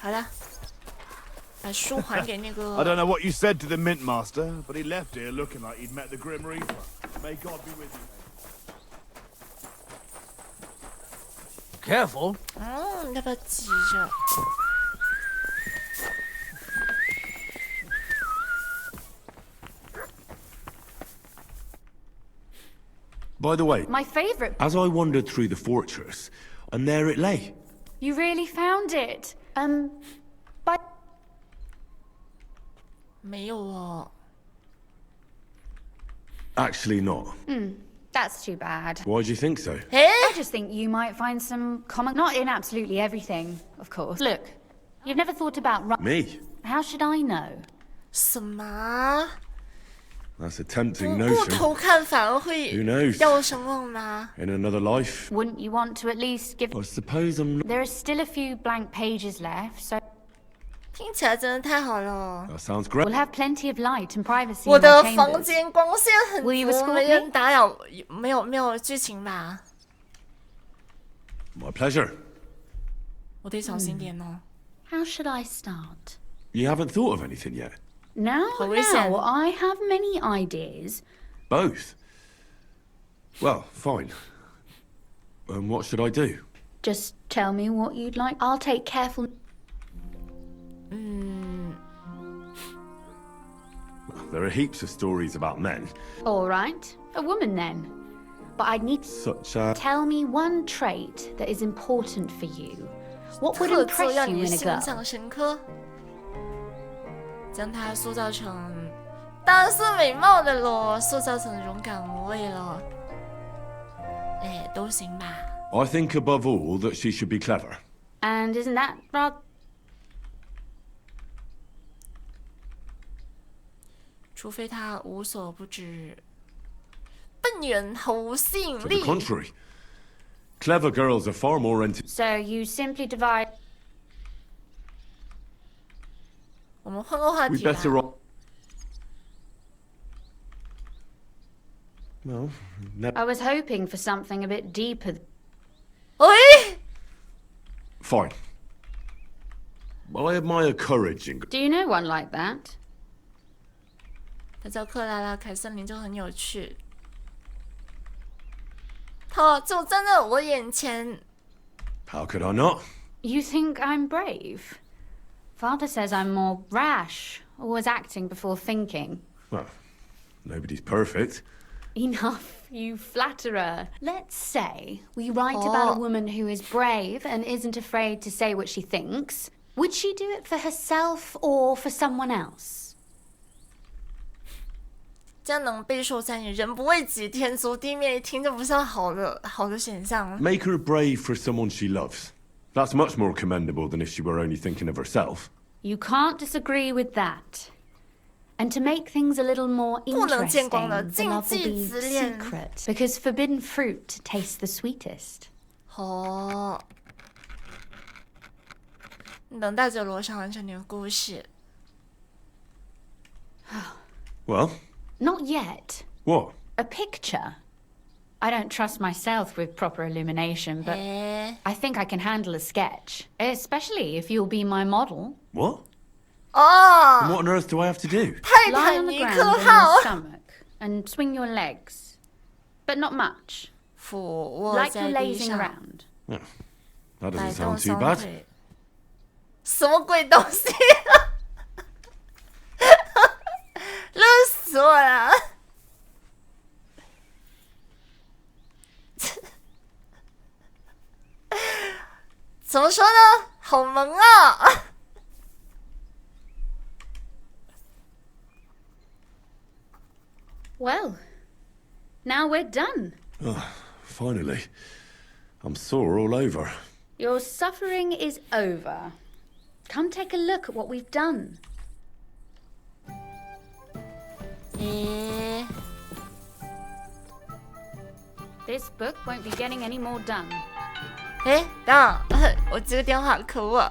好的，把书还给那个。I don't know what you said to the Mint Master, but he left here looking like he'd met the Grim Reaper. May God be with you. Careful. 要不要急着？ By the way, My favourite. as I wandered through the fortress, and there it lay. You really found it. But 没有哦。 Actually not. that's too bad. Why do you think so? I just think you might find some common. Not in absolutely everything, of course. Look, you've never thought about. Me? How should I know? 什么？ That's a tempting 不 notion. 偷看反而会 Who knows? 掉声望吗？ In another life? Wouldn't you want to at least give? I suppose I'm not. There are still a few blank pages left, so 听起来真的太好了。 That sounds great. we'll have plenty of light and privacy 我 in 的 our 房 chambers. 间光线很 Will you 足， escort 没 me? 人打扰，没有剧情吧？ My pleasure. 我得小心点哦。 How should I start? You haven't thought of anything yet? Now, Listen. I have many ideas. Both? Well, fine. What should I do? Just tell me what you'd like. I'll take careful. There are heaps of stories about men, All right, a woman then. But I'd need to such as... tell me one trait that is important for you. What would 特质 impress 让 you 你 in a 印 girl? 象深刻，将她塑造成，当然是美貌的咯，塑造成勇敢无畏了。哎，都行吧。 I think above all that she should be clever. And isn't that rather... 除非她无所不知，笨人毫无吸引 To the 力。 contrary. Clever girls are far more So you simply divide... 我们换个话 We 题吧。 better off... Well, I was hoping for something a bit deeper. 喂， fine. Well, I admire courage in... Do you know one like that? 他叫克拉拉·凯瑟琳，就很有趣。他就站在我眼前， How could I not? You think I'm brave? Father says I'm more rash, always acting before thinking. Well, nobody's perfect. Enough, you flatterer. Let's say we write about a woman who is brave and isn't afraid to say what she thinks. Would she do it for herself or for someone else? 这样能备受赞誉。人不为己，天诛地灭，一听就不像好的选项。 Make her brave for someone she loves. That's much more commendable than if she were only thinking of herself. You can't disagree with that. And to make things a little more 不能见 interesting, 光的 the 禁 love will 忌 be 之恋。 secret. Because forbidden fruit tastes the sweetest. 哦，等待着罗上完成你的故事。 Well, Not yet. what? A picture. I don't trust myself with proper illumination, but 哎， I think I can handle a sketch. Especially if you'll be my model. What? 哦， What on earth do I have to do? 泰 Lie 坦 on the 尼 ground 克 on 号 your，stomach and swing your legs. But not much. 俯卧 Like 在 you're 地 lazing 上， around. That 摆 doesn't 动 sound too 双 bad. 腿。什么鬼东西？乐死我了！怎么说呢？好萌啊！ Well, now we're done. Finally. I'm sore all over. Your suffering is over. Come take a look at what we've done. 咦， This book won't be getting any more done. 哎，等等，我接个电话，可恶！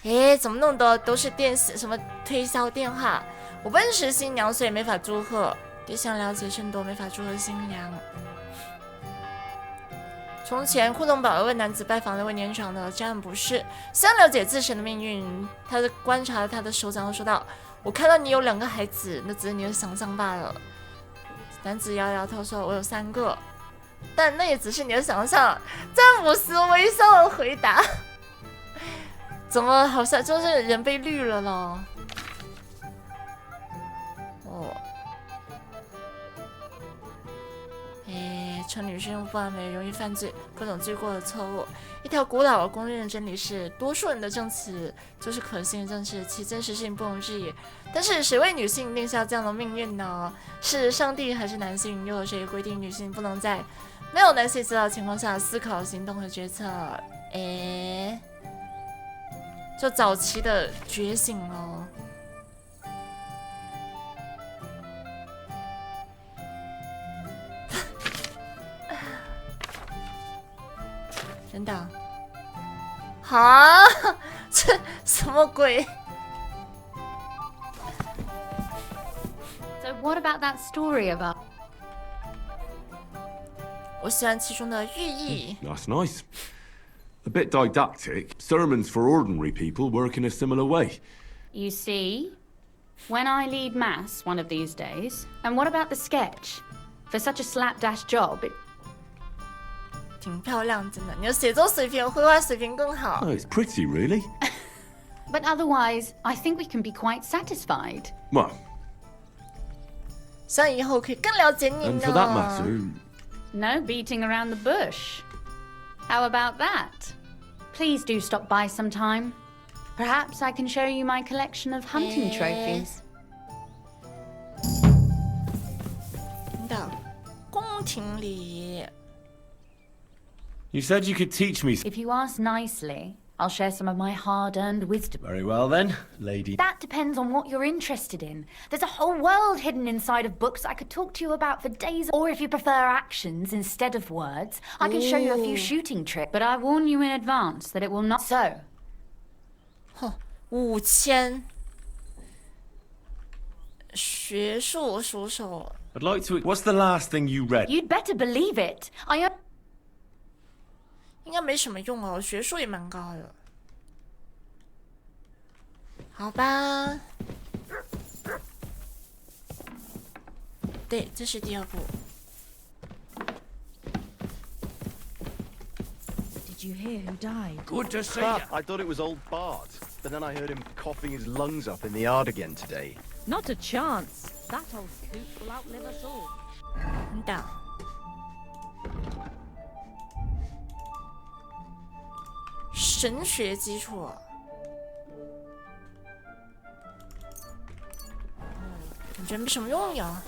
诶，怎么那么多都是什么推销电话？我不认识新娘，所以没法祝贺。也想了解甚多，没法祝贺新娘。从前，互动宝儿问男子拜访那位年长的家人不是，想了解自身的命运。他观察了他的手掌后说道：“我看到你有2个孩子，那只是你的想象罢了。”男子摇摇头说：“我有3个，但那也只是你的想象。”詹姆斯微笑的回答。怎么好像就是人被绿了咯？哦，称女性不完美容易犯罪，各种罪过的错误。一条古老而公认的真理是，多数人的证词就是可信的证词，其真实性不容置疑。但是谁为女性定下这样的命运呢？是上帝还是男性？又有谁规定女性不能在没有男性指导的情况下思考、行动和决策？就早期的觉醒咯。等等，哈，这什么鬼 So what about that story about? 我喜欢其中的寓意。That's nice. A bit didactic. Sermons for ordinary people work in a similar way. You see, when I lead mass one of these days, and what about the sketch? For such a slapdash job, it... 挺漂亮，真的。你的写作水平、绘画水平更好。Oh, it's pretty, really. But otherwise, I think we can be quite satisfied. Well, 希望以后可以更了解你 and 呢。 for that matter, No beating around the bush. How about that? Please do stop by sometime. Perhaps I can show you my collection of hunting trophies. 等等，宫廷里。you said you could teach me. If you ask nicely, I'll share some of my hard-earned wisdom. Very well then, lady. That depends on what you're interested in. There's a whole world hidden inside of books I could talk to you about for days. Or if you prefer actions instead of words, I can show you a few shooting tricks. But I warn you in advance that it will not so. 5000学术书手。 I'd like to. What's the last thing you read? You'd better believe it. 应该没什么用哦，学术也蛮高的。好吧，对，这是第2部。Did you hear who died? Good to see Ah, you. I thought it was old Bart, but then I heard him coughing his lungs up in the yard again today. Not a chance. That old coot will outlive us all. 等等，神学基础。感觉没什么用呀。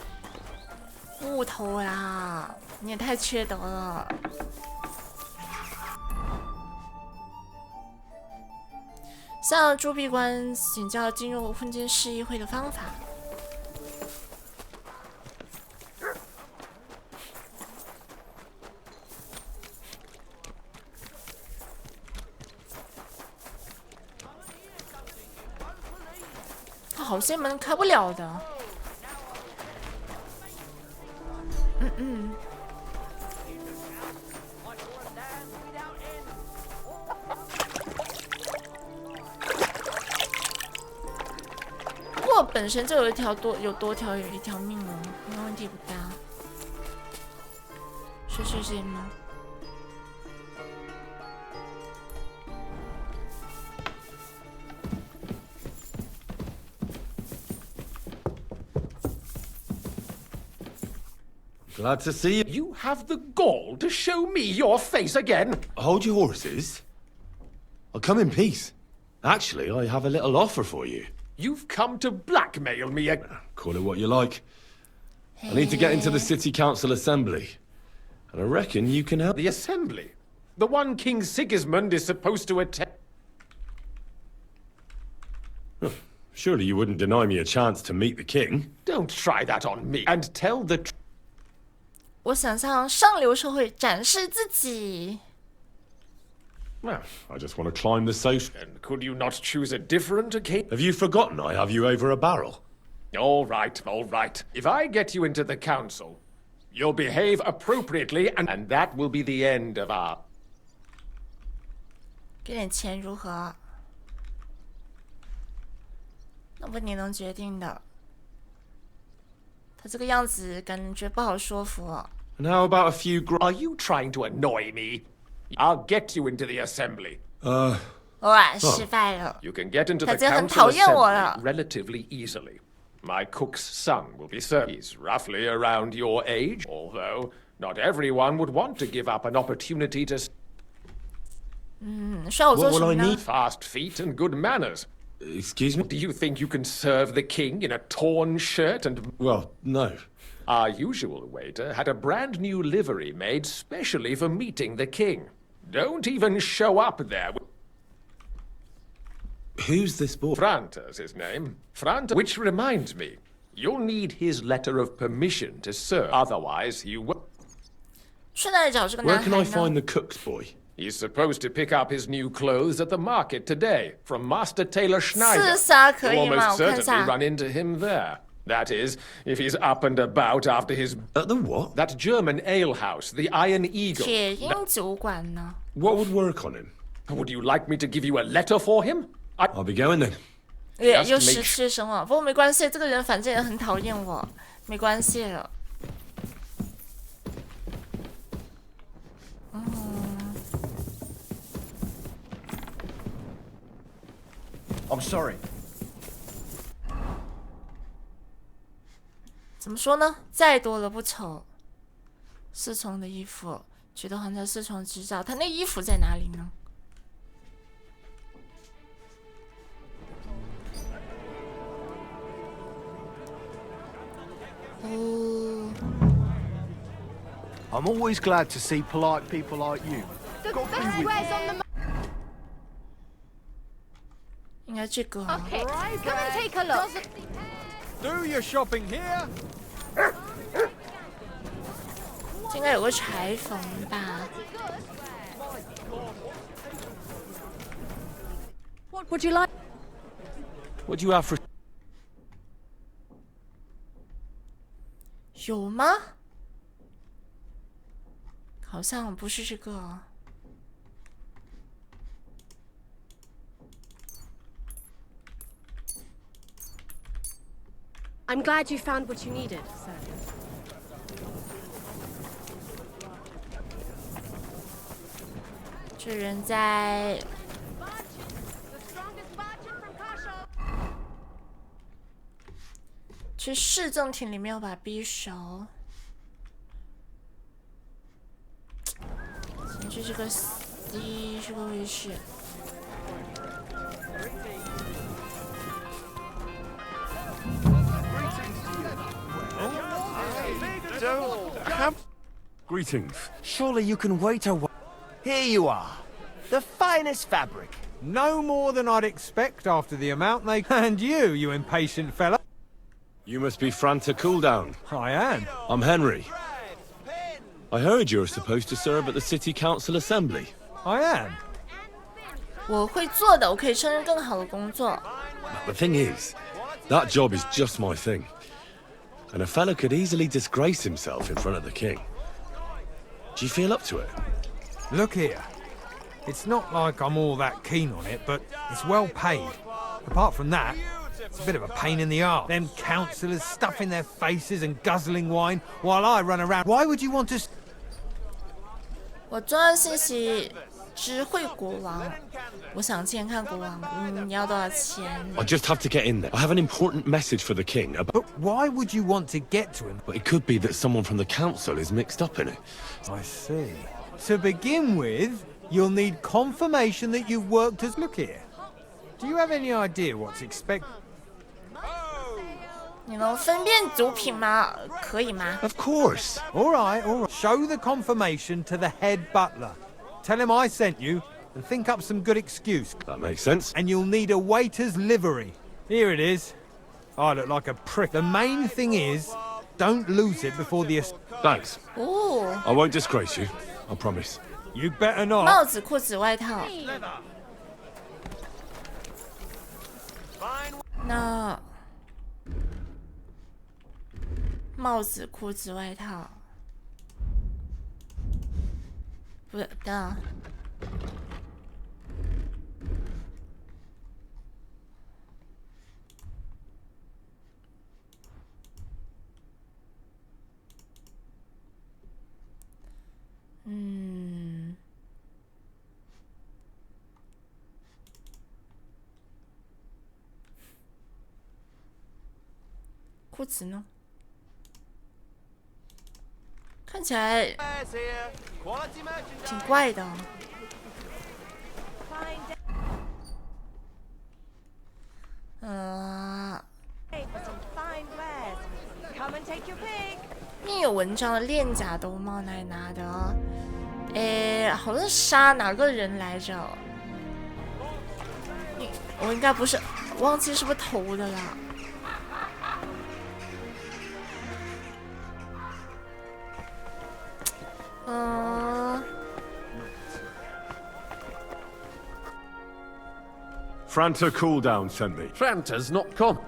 木头呀，你也太缺德了。向铸币官请教进入婚间市议会的方法。好些门开不了的。不过本身就有一条多条有一条命哦，应该问题不大。是这些吗？ Glad to see you. You have the gall to show me your face again? Hold your horses. I'll come in peace. Actually, I have a little offer for you. You've come to blackmail me again. Call it what you like. I need to get into the city council assembly. And I reckon you can help. The assembly? The one King Sigismund is supposed to attend. Surely you wouldn't deny me a chance to meet the king. Don't try that on me. And tell the truth. 我想向上流社会展示自己。Well, I just want to climb the social. And could you not choose a different occasion? Have you forgotten I have you over a barrel? All right, all right. If I get you into the council, you'll behave appropriately, and that will be the end of our... 给点钱如何？那不你能决定的。他这个样子感觉不好说服哦。And how about a few Are you trying to annoy me? I'll get you into the assembly. 哇，失败了。 You can get into the 他真的很 council 讨厌我了。 assembly relatively easily. My cook's son will be served. He's roughly around your age, although not everyone would want to give up an opportunity to... 需要我做什么呢？ Fast feet and good manners. Excuse me? Do you think you can serve the king in a torn shirt and... Well, no. Our usual waiter had a brand new livery made specially for meeting the king. Don't even show up there. Who's this boy? Franta's his name. Franta. Which reminds me, you'll need his letter of permission to serve. Otherwise, you will... 去哪里找这个 Where 男 can 孩 I find 呢？ the cook's boy? He's supposed to pick up his new clothes at the market today from Master Tailor Schneider. 刺杀可 You'll 以吗？ almost 我看一 certainly 下。 run into him there. That is, if he's up and about after his... At the what? That German alehouse, the Iron Eagle. 铁鹰主管呢？ What would work on him? Would you like me to give you a letter for him? I'll be going then. 又失去声了。不过没关系，这个人反正也很讨厌我，没关系了。I'm sorry. 怎么说呢？再多了不丑。侍从的衣服，取得皇家侍从执照，他那衣服在哪里呢？哦， I'm always glad to see polite people like you. Got to be with you. 应该这个。 Okay, come and take a look. Do your shopping here. 这应该有个裁缝吧？ What would you like? What do you have for... 有吗？好像不是这个。 I'm glad you found what you needed, sir. 这人在去市政厅里面有把匕首，先去这个 C 这个位置。 Greetings. Surely you can wait a while. Here you are. The finest fabric. No more than I'd expect after the amount they... And you impatient fella. You must be Franta Cooldown. I am. I'm Henry. I heard you're supposed to serve at the City Council Assembly. I am. 我会做的，我可以胜任更好的工作。 The thing is, that job is just my thing. And a fella could easily disgrace himself in front of the king. Do you feel up to it? Look here. It's not like I'm all that keen on it, but it's well paid. Apart from that, it's a bit of a pain in the arse. Them councillors stuffing their faces and guzzling wine while I run around. Why would you want to... 我重要信息知会国王，我想见看国王。你要多少钱？ I just have to get in there. I have an important message for the king about... But why would you want to get to him? But it could be that someone from the council is mixed up in it. I see. To begin with, you'll need confirmation that you've worked as... Look here. Do you have any idea what's expected? 你能分辨毒品吗？可以吗？ Of course. All right, all right. Show the confirmation to the head butler. Tell him I sent you and think up some good excuse. That makes sense. And you'll need a waiter's livery. Here it is. I look like a prick. The main thing is, don't lose it before the... Thanks. Oh. I won't disgrace you. I promise. You better not. 帽子、裤子、外套。那帽子、裤子、外套，不是的。裤子呢？看起来挺怪的。面有文章的链甲兜帽哪里拿的？好像杀哪个人来着？我应该不是，忘记是不是偷的啦。Franta cooldown sent me. Franta's not come.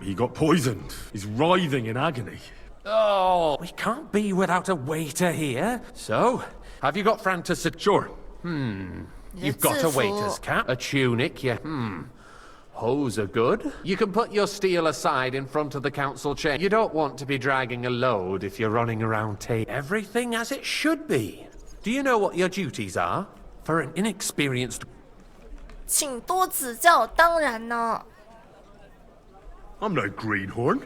He got poisoned. He's writhing in agony. Oh, we can't be without a waiter here. So, have you got Franta's... Sure. You've got a waiter's cap, a tunic, yeah. Hose are good. You can put your steel aside in front of the council chair. You don't want to be dragging a load if you're running around everything as it should be. Do you know what your duties are? For an inexperienced... 请多指教，当然呢。I'm no greenhorn.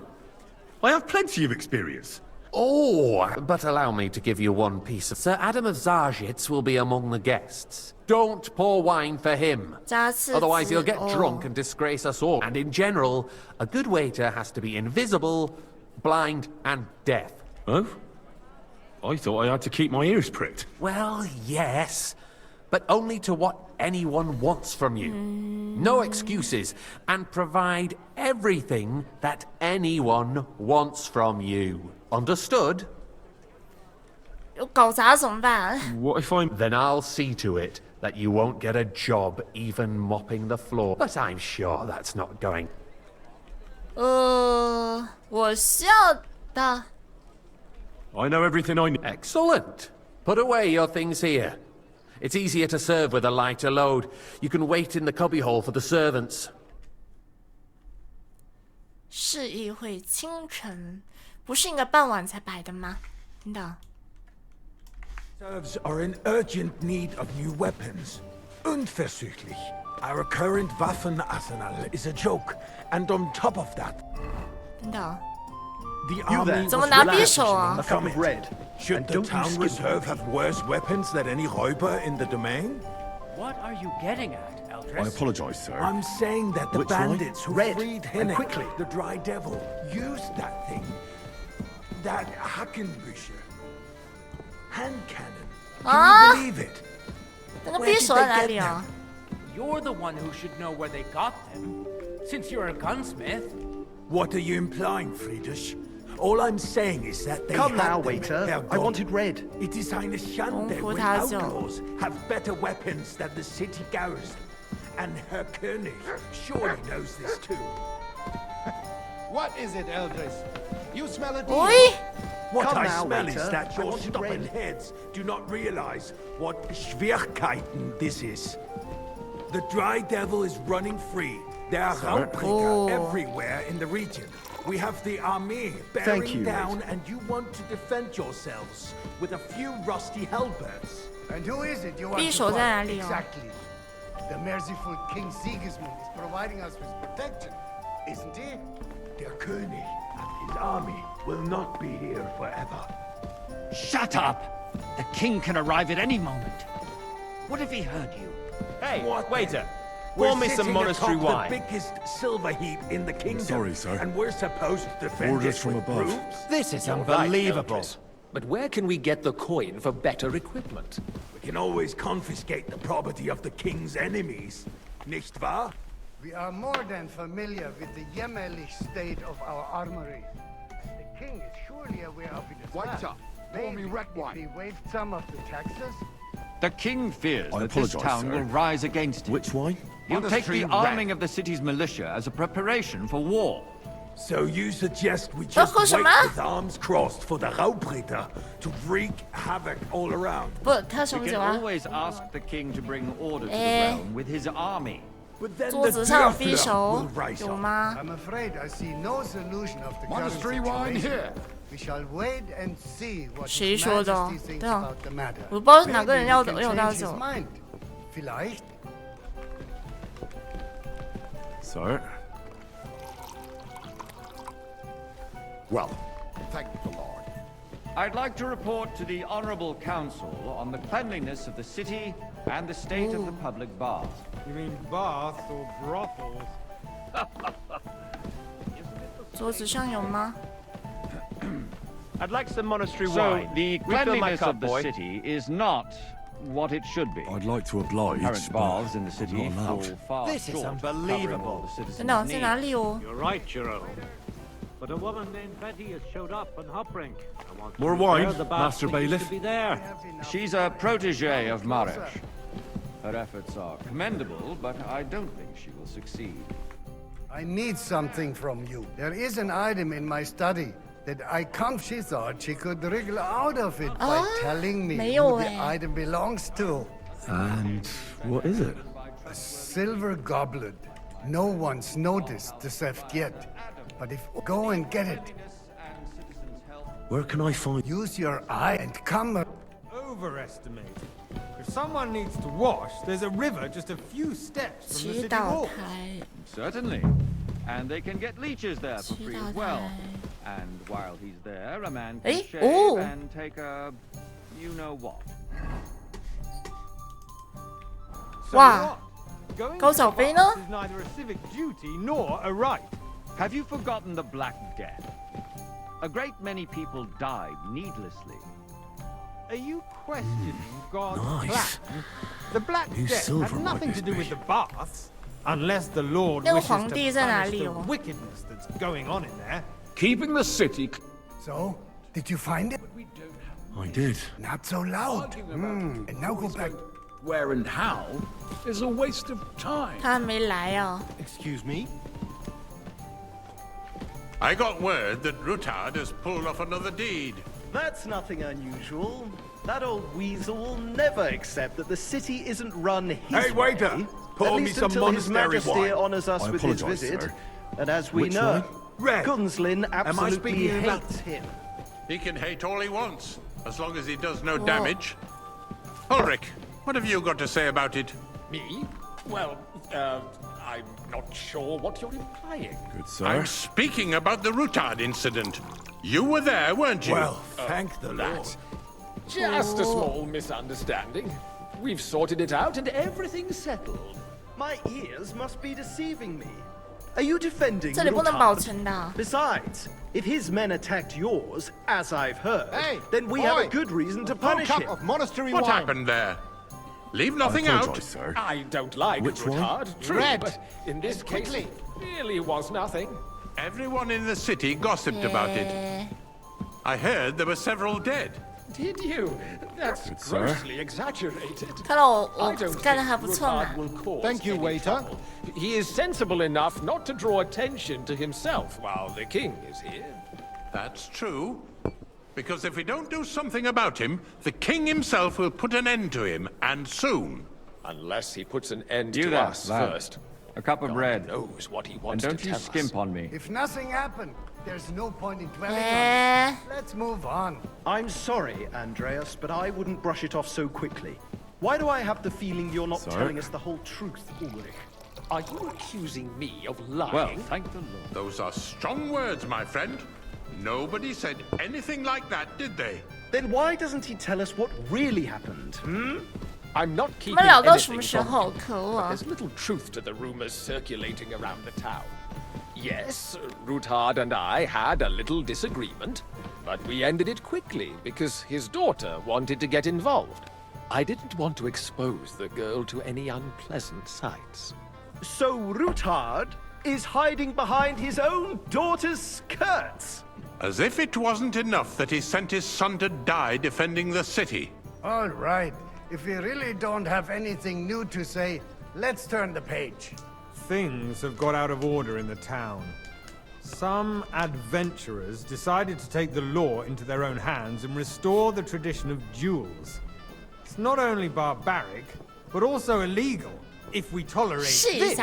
I have plenty of experience. Oh, but allow me to give you one piece of... Sir Adam of Zarjitz will be among the guests. Don't pour wine for him. Otherwise he'll get drunk and disgrace us all. And in general, a good waiter has to be invisible, blind, and deaf. Oh? I thought I had to keep my ears pricked. Well, yes, but only to what anyone wants from you. No excuses, and provide everything that anyone wants from you. Understood? 有搞砸怎么办？ What if I'm... Then I'll see to it that you won't get a job even mopping the floor. But I'm sure that's not going... 我需要的。 I know everything I need. Excellent. Put away your things here. It's easier to serve with a lighter load. You can wait in the cubbyhole for the servants. 市议会清晨，不是应该傍晚才摆的吗？真的。 Serfs are in urgent need of new weapons. Unversüchlich. Our current Waffenarsenal is a joke, and on top of that, 真的。 the army 怎么拿匕首啊？ A cup of red. Should the town reserve have worse weapons than any Räuber in the domain? What are you getting at, Eldris? I apologize, sir. I'm saying that the Which one? bandits who Red, freed and Hinnick, quickly. the Dry Devil, used that thing. That Hackenbücher. Hand cannon. Can you believe it? 那个匕首在哪里啊？ You're the one who should know where they got them, since you're a gunsmith. What are you implying, Friedrich? All I'm saying is that they Come had now, them. waiter. They're I gone. wanted red. It is eine Schande when outlaws have better weapons than the city garrison. And Herr König surely knows this too. What is it, Eldris? You smell a deal. Oi! What Come I now, smell waiter. is that I your wanted stubborn red. heads do not realize what Schwierigkeiten this is. The Dry Devil is running free. There are Raubträger everywhere in the region. We have the army bearing down, and you want to defend yourselves with a few rusty halberds. And who is it you want 匕 to 首在哪 fight? 里哦？ Exactly. The merciful King Sigismund is providing us with protection, isn't he? Der König and his army will not be here forever. Shut up! The king can arrive at any moment. What if he heard you? Hey, What waiter. We're Pour me some sitting monastery atop wine. the biggest silver heap in the kingdom. Sorry, sir. And we're supposed to defend Orders it from with above. brooms? This is You're right, unbelievable. Eldris. But where can we get the coin for better equipment? We can always confiscate the property of the king's enemies, nicht wahr? We are more than familiar with the jämmerlich state of our armory. The king is surely aware of it as White well. up. Pour me red Maybe wine. if he waived some of the taxes. The king fears I that this apologise, town sir. will rise against him. Which wine? He'll take Monastery the red. arming of the city's militia as a preparation for war. So you suggest we just wait 什么？ with arms crossed for the Raubreiter to wreak havoc all around? 不，他什 We 么 can 酒啊？ always ask the king to bring order to the Eh. realm with his army. But then 桌 the 子上有匕 Dörfler 首 will rise 有 up. 吗？ I'm afraid I see no solution of the current Monastery wine situation. here. We shall wait and see what 谁 His 说的？ Majesty thinks 对啊 about the matter. 我不知道哪个人 Maybe 要 he can 用到 change his 酒。 mind. Vielleicht. Sir? Well, thank the Lord. I'd like to report to the Honorable Council on the cleanliness of the city and the state of the public baths. You mean baths or brothels? 桌子上有吗？ I'd like some monastery So, wine. the Refill my cleanliness cup, of the boy. city is not what it should be. I'd like to oblige, Current but baths in the I'm city not allowed. fall far This is short of covering unbelievable. all the 真 citizens' 的在哪 needs. 里哦？ You're right, Jerome. But a woman named Betty has showed up on Hoprink. I want More to repair wine, the bath Master that used Bailiff? to be there. She's a protege of Maresh. Her efforts are commendable, but I don't think she will succeed. I need something from you. There is an item in my study that she thought she could wriggle out of it by telling me 没有 who the 哎。 item belongs to. And what is it? A silver goblet. No one's noticed the theft yet. But if go and get it, Where can I find... use your eye and come. Overestimate. If someone needs to wash, there's a river just a few steps from the 祈 city 祷 wall. 台， Certainly. And they can get leeches there for 祈 free 祷 as well. 台。 And while he's there, a man Eh? can shave Oh. and take a you-know-what. So Wow. what? Going 高 to 小 the 飞呢？ baths is neither a civic duty nor a right. Have you forgotten the Black Death? A great many people died needlessly. Are you questioning God's Nice. plan? The Black New Death silver had nothing might to be do with the baths. Unless the Lord 那个 wishes 皇 to 帝在哪 punish 里 the 哦？ wickedness that's going on in there. Keeping the city... So, did you find it? I did. Not so loud. And now go back. Where and how is a waste of time. 他还没来啊。 Excuse me? I got word that Rutard has pulled off another deed. That's nothing unusual. That old weasel will never accept that the city isn't run his Hey, waiter! way, Pour at me least some until His monastery Majesty wine. honors us I with his apologise, visit. sir. And as we Which know, wine? Red. Gunslin Am I absolutely speaking about- hates him. He can hate all he wants, as long as he does no damage. Ulrich, what have you got to say about it? Me? Well, I'm not sure what you're implying. Good, sir. I'm speaking about the Rutard incident. You were there, weren't you? Well, thank the Lord. Just a small misunderstanding. We've sorted it out and everything's settled. My ears must be deceiving me. Are you defending 这里不能保 Rutard? 存的啊。 Besides, if his men attacked yours, as I've heard, Hey, then we have a boy. good reason to A full punish cup him. of monastery What wine. happened there? Leave nothing I out. apologise, sir. I don't like Which one? Rutard, true, Red. but in this case, quickly. it really was nothing. Everyone in the city gossiped about it. 耶 I heard there were several dead. Did you? That's Good, sir. grossly exaggerated. 看到我 I don't 干的 think 还不错嘛 Rutard。will cause Thank you, any waiter. trouble. He is sensible enough not to draw attention to himself while the king is here. That's true. Because if we don't do something about him, the king himself will put an end to him, and soon. Unless he puts an end You to there, us lad. first. A cup of God bread. knows what he And wants don't to you tell skimp us. on me. If nothing happened, there's no point in dwelling on it. 哎， Let's move on. I'm sorry, Andreas, but I wouldn't brush it off so quickly. Why do I have the feeling you're not Sir? telling us the whole truth, Ulrich? Are you accusing me of lying? Well, thank the Lord. Those are strong words, my friend. Nobody said anything like that, did they? Then why doesn't he tell us what really happened, I'm not 我 keeping 们聊到什 anything 么时 from 候？ you. 可恶 But 啊！ there's little truth to the rumors circulating around the town. Yes, Rutard and I had a little disagreement, but we ended it quickly because his daughter wanted to get involved. I didn't want to expose the girl to any unpleasant sights. So Rutard is hiding behind his own daughter's skirts. As if it wasn't enough that he sent his son to die defending the city. All right. If we really don't have anything new to say, let's turn the page. Things have got out of order in the town. Some adventurers decided to take the law into their own hands and restore the tradition of duels. It's not only barbaric, but also illegal. If we tolerate this,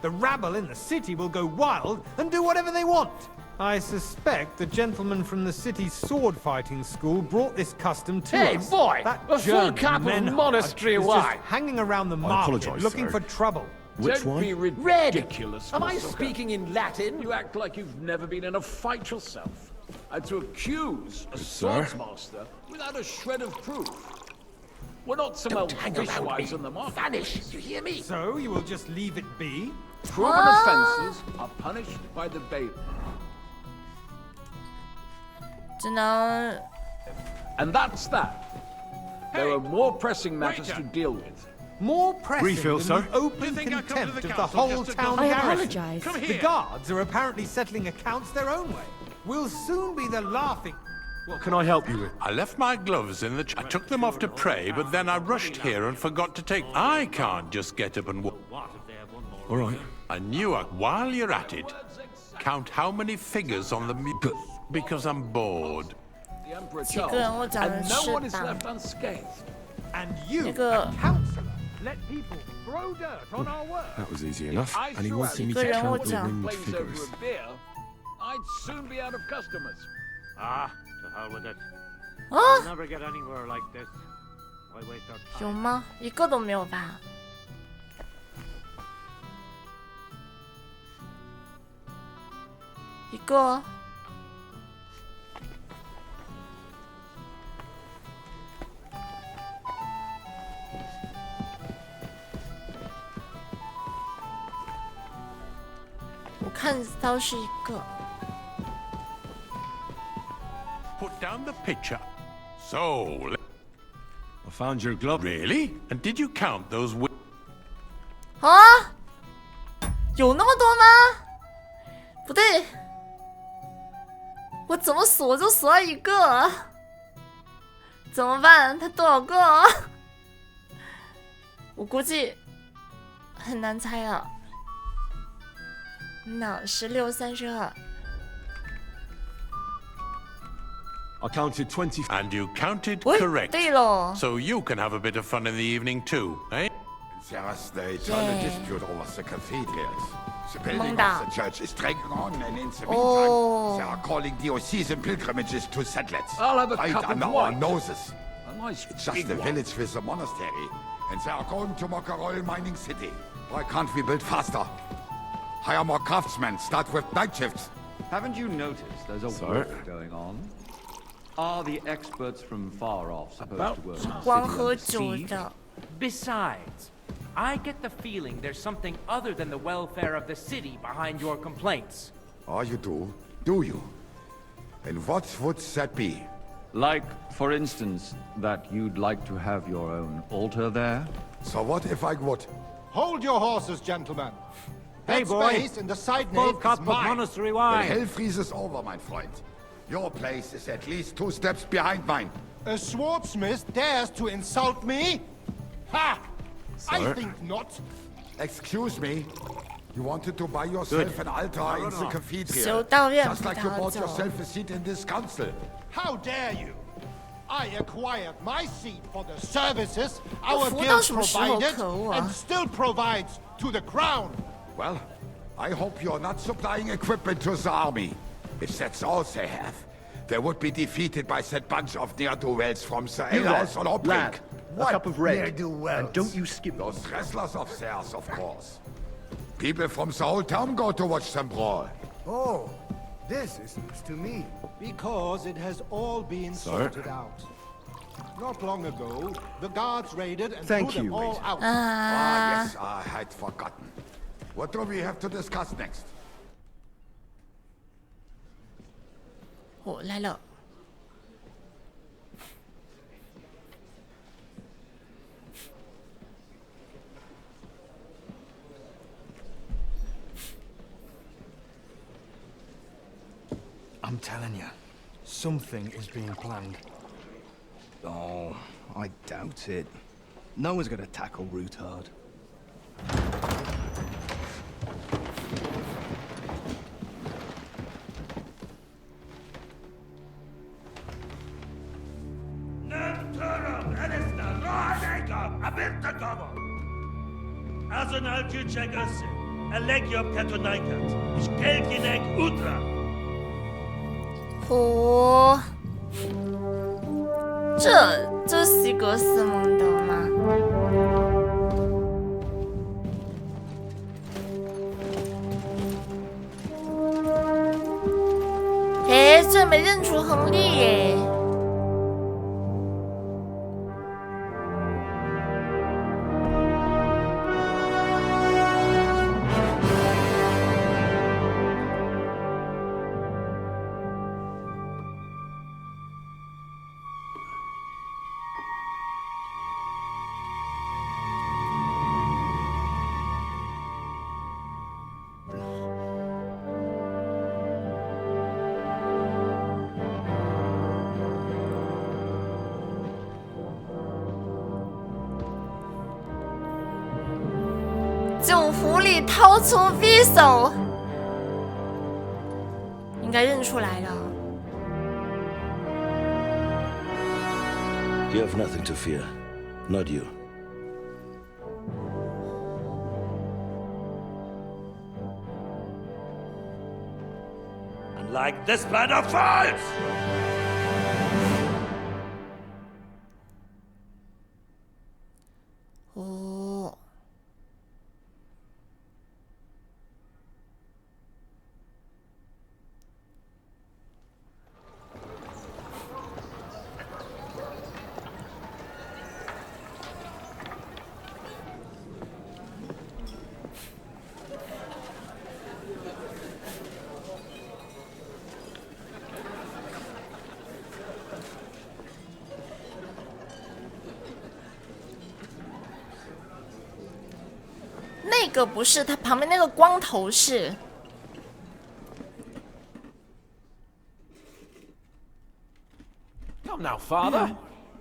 the rabble in the city will go wild and do whatever they want. I suspect the gentleman from the city's sword fighting school brought this custom to Hey, us. boy! That A full cup of monastery is wine! just hanging around the market looking for trouble. Which one? Be Ridiculous. Am I Master. speaking in Latin? You act like you've never been in a fight yourself. And to accuse a Sir? swordsmaster without a shred of proof. We're not some old hang around fishwives me. in the market. Vanish! You hear me? So you will just leave it be? Proven offences are punished by the bailiff. 只能 And that's that. There are more pressing matters to deal with. More pressing Refill, than sir. the open think I come to contempt the of the council whole just to town go- I garrison. apologize. Come The here. guards are apparently settling accounts their own way. We'll soon be the laughing... What can I help you with? I left my gloves in the... I took them off to pray, but then I rushed here and forgot to take... I can't just get up and walk. All right. I knew I... While you're at it, count how many figures on the... Because I'm bored. The Emperor 几个人物 Charles, 长得 and no 是 one is 吧？ left unscathed. And you, 那个 a councillor, let people throw dirt on our work. That was easy enough. I And he threw wanted out me Good to人物 count the 长 winged Flames over figures. a beer, I'd soon be out of customers. Ah, to hell with it. 啊， We'll never get anywhere like this. Why waste our time? 有吗？一个都没有吧？一个。我看到是一个。 Put down the pitcher. So... I found your glove. Really? And did you count those... 啊？有那么多吗？不对，我怎么锁就锁了一个？怎么办？它多少个？我估计很难猜啊。那16、32。 I counted 20. And you counted 喂， correct. 对喽。 So you can have a bit of fun in the evening too, eh? There's the eternal dispute over the cathedrals. The building Manda. of the church is dragging on, and in the meantime, Oh. they are calling diocesan pilgrimages to settlers. I'll have a right cup of under our wine. noses. A nice It's just big a one. village with a monastery, and they are going to mock a royal mining city. Why can't we build faster? Hire more craftsmen, start with night shifts. Haven't you noticed there's a war going on? Are the experts from far off supposed to work? 光喝酒的。 Besides, I get the feeling there's something other than the welfare of the city behind your complaints. Oh, you do? Do you? And what would that be? Like, for instance, that you'd like to have your own altar there? So what if I would? Hold your horses, gentlemen. Hey, That boy. space in the side Full nave cup is of mine. monastery Then wine. hell freezes over, my friend. Your place is at least 2 steps behind mine. A swordsmith dares to insult me? Ha! I Sir? think not. Excuse me. You wanted to buy yourself an altar in the cathedral. 修道院 Just 不 like you 打 bought 走。 yourself a seat in this council. How dare you? I acquired my seat for the services our 服到 guild 什么时候？ provided 可恶啊！ and still provides to the crown. Well, I hope you're not supplying equipment to the army. If that's all they have, they would be defeated by that bunch of ne'er-do-wells from the You alehouse lad, on Obrink. lad, a cup of red. Ne'er-do-wells? And don't you skip Those wrestlers of theirs, of course. People from the whole town go to watch them brawl. Oh, this is news to me. Because it has all been sorted out. Not long ago, the guards raided and Thank threw them you, all Waiter. out. Ah, yes, I had forgotten. What do we have to discuss next? 我来了。telling you, something is being planned. Oh, I doubt it. No one's gonna tackle Rootard. Arsenal Küçük Ösü, Elegiop Katonaikat, ich Gelkinek Utra. 哦，这西格斯蒙德吗？哎，这没认出亨利耶。酒壶里掏出匕首，应该认出来了。You have nothing to fear, not you. Unlike this plan of false! 哦。那个不是，他旁边那个光头是。Come now, father.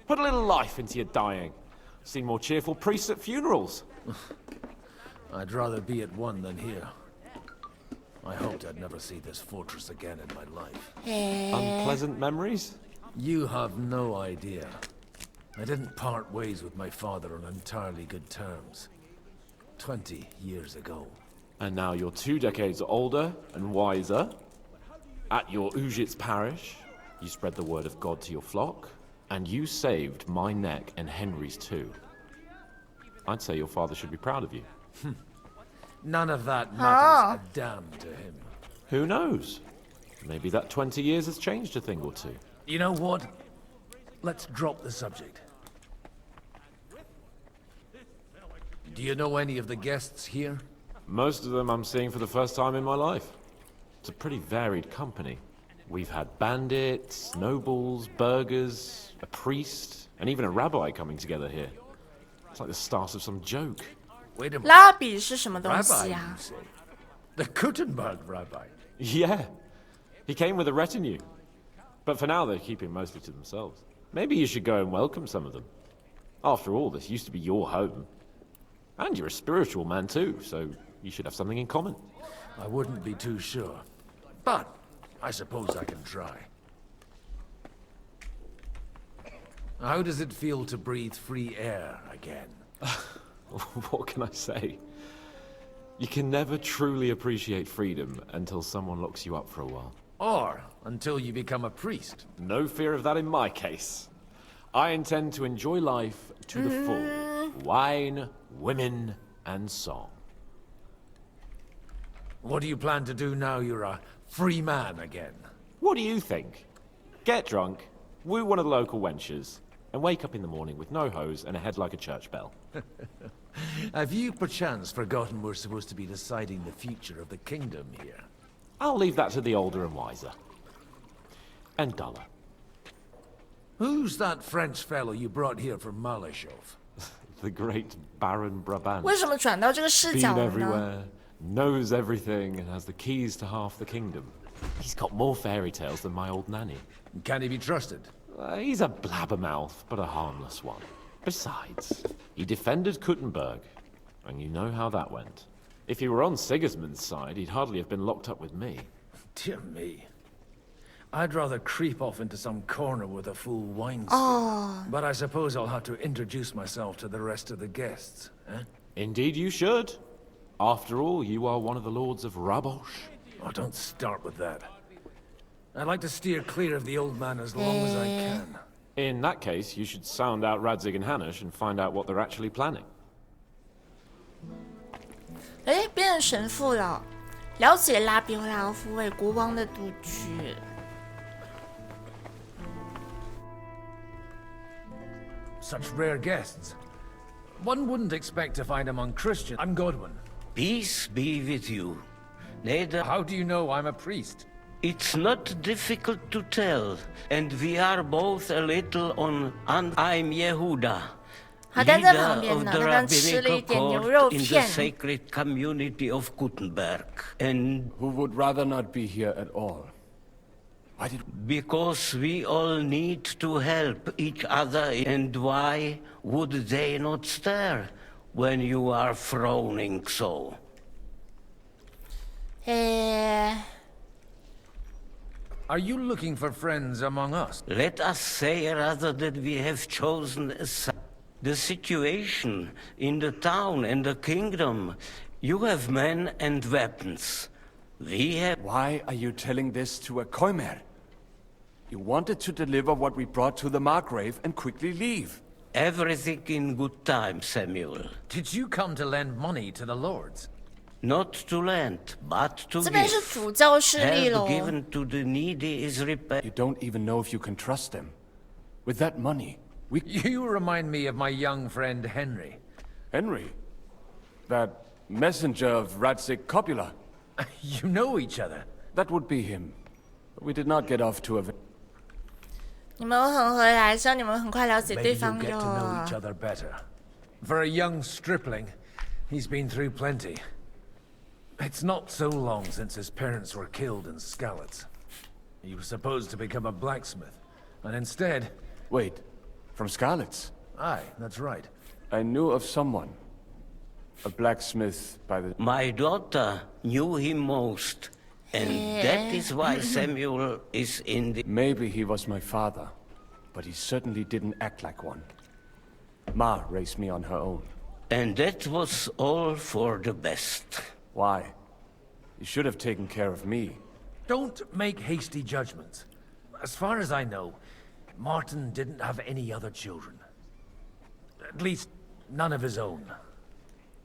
Put a little life into your dying. Seen more cheerful priests at funerals. I'd rather be at one than here. I hoped I'd never see this fortress again in my life. Unpleasant memories? You have no idea. I didn't part ways with my father on entirely good terms. 20 years ago. And now you're 2 decades older and wiser. At your Ujit's parish, you spread the word of God to your flock, and you saved my neck and Henry's too. I'd say your father should be proud of you. None of that matters a damn to him. Who knows? Maybe that 20 years has changed a thing or two. You know what? Let's drop the subject. Do you know any of the guests here? Most of them I'm seeing for the first time in my life. It's a pretty varied company. We've had bandits, nobles, burghers, a priest, and even a rabbi coming together here. It's like the start of some joke. Wait a minute. 拉比是什么东西 Rabbi, 呀 you say? The Gutenberg rabbi. Yeah. He came with a retinue. But for now, they're keeping mostly to themselves. Maybe you should go and welcome some of them. After all, this used to be your home. And you're a spiritual man too, so you should have something in common. I wouldn't be too sure. But I suppose I can try. How does it feel to breathe free air again? What can I say? You can never truly appreciate freedom until someone locks you up for a while. Or until you become a priest. No fear of that in my case. I intend to enjoy life to the full. Wine, women, and song. What do you plan to do now you're a free man again? What do you think? Get drunk, woo one of the local wenches, and wake up in the morning with no hose and a head like a church bell. Have you perchance forgotten we're supposed to be deciding the future of the kingdom here? I'll leave that to the older and wiser. And duller. Who's that French fellow you brought here from Malashov? The great Baron Brabant. 为什么转到这个视角 Been 了呢？ everywhere, knows everything, and has the keys to half the kingdom. He's got more fairy tales than my old nanny. Can he be trusted? He's a blabbermouth, but a harmless one. Besides, he defended Kuttenberg, and you know how that went. If he were on Sigismund's side, he'd hardly have been locked up with me. Dear me. I'd rather creep off into some corner with a full wineskin. Oh. But I suppose I'll have to introduce myself to the rest of the guests, eh? Indeed you should. After all, you are one of the lords of Rabosh. Oh, don't start with that. I'd like to steer clear of the old man as long as I can. In that case, you should sound out Radzig and Hanush and find out what they're actually planning. 哎，变成神父了，了解拉比欧拉夫为国王的独居。Such rare guests. One wouldn't expect to find among Christians. I'm Godwin. Peace be with you. Neither. How do you know I'm a priest? It's not difficult to tell, and we are both a little on. And I'm Yehuda, leader of the rabbinical court in the sacred community of Gutenberg. And who would rather not be here at all? Why did? Because we all need to help each other. And why would they not stare when you are frowning so? Are you looking for friends among us? Let us say rather that we have chosen the situation in the town and the kingdom. You have men and weapons. We have... Why are you telling this to a Koimer? You wanted to deliver what we brought to the Margrave and quickly leave. Everything in good time, Samuel. Did you come to lend money to the lords? Not to lend, but to 这边是主教势力 give. 咯。 Help given to the needy is repaid. You don't even know if you can trust them. With that money, we... You remind me of my young friend Henry. Henry? That messenger of Radzig Copula? You know each other? That would be him. But we did not get off to a... 你们很回来，希望你们很快了解对 Maybe 方 you'll get to know 哟 each。other better. For a young stripling, he's been through plenty. It's not so long since his parents were killed in Skalitz. He was supposed to become a blacksmith, and instead... Wait, from Skalitz? Aye, that's right. I knew of someone. A blacksmith by the... My daughter knew him most, and that is why Samuel is in the... Maybe he was my father, but he certainly didn't act like one. Ma raised me on her own. And that was all for the best. Why? You should have taken care of me. Don't make hasty judgments. As far as I know, Martin didn't have any other children. At least, none of his own.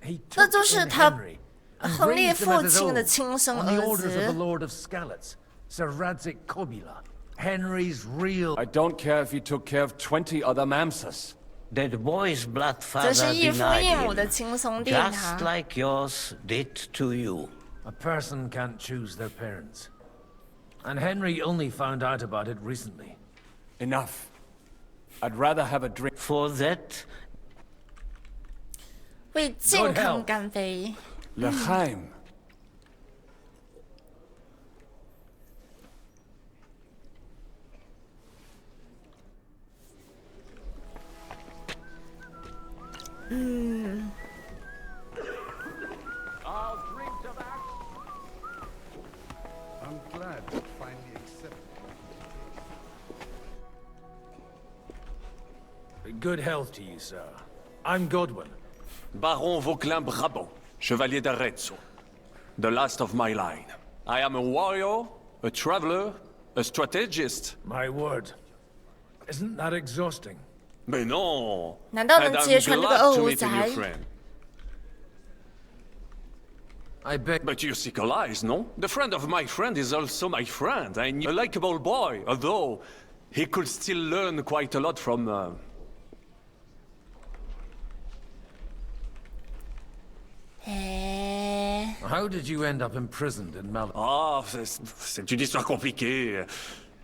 He 那 took 就是 in 他 Henry 亨利 and raised him 父 as his 亲 own 的亲生 on the 儿 orders of the 子。 Lord of Skalitz, Sir Radzig Kobila, Henry's real... I don't care if he took care of 20 other Mamsas. That boy's blood 这是 father 异父 denied 异母的 him, 亲兄弟 just 啊。 like yours did to you. A person can't choose their parents. And Henry only found out about it recently. Enough. I'd rather have a drink. For that, 为健康干杯。 L'chaim. I'm glad you finally accepted. Good health to you, sir. I'm Godwin. Baron Vauquelin Brabant, Chevalier d'Arezzo. The last of my line. I am a warrior, a traveler, a strategist. My word. Isn't that exhausting? Mais non! 难道 And 能 I'm 揭穿这个 glad 恶 to 无 meet a new 宅？ friend. I beg. But you seek allies, no? The friend of my friend is also my friend, and a likable boy, although he could still learn quite a lot from... How did you end up imprisoned in Mal? Ah, c'est une histoire compliquée.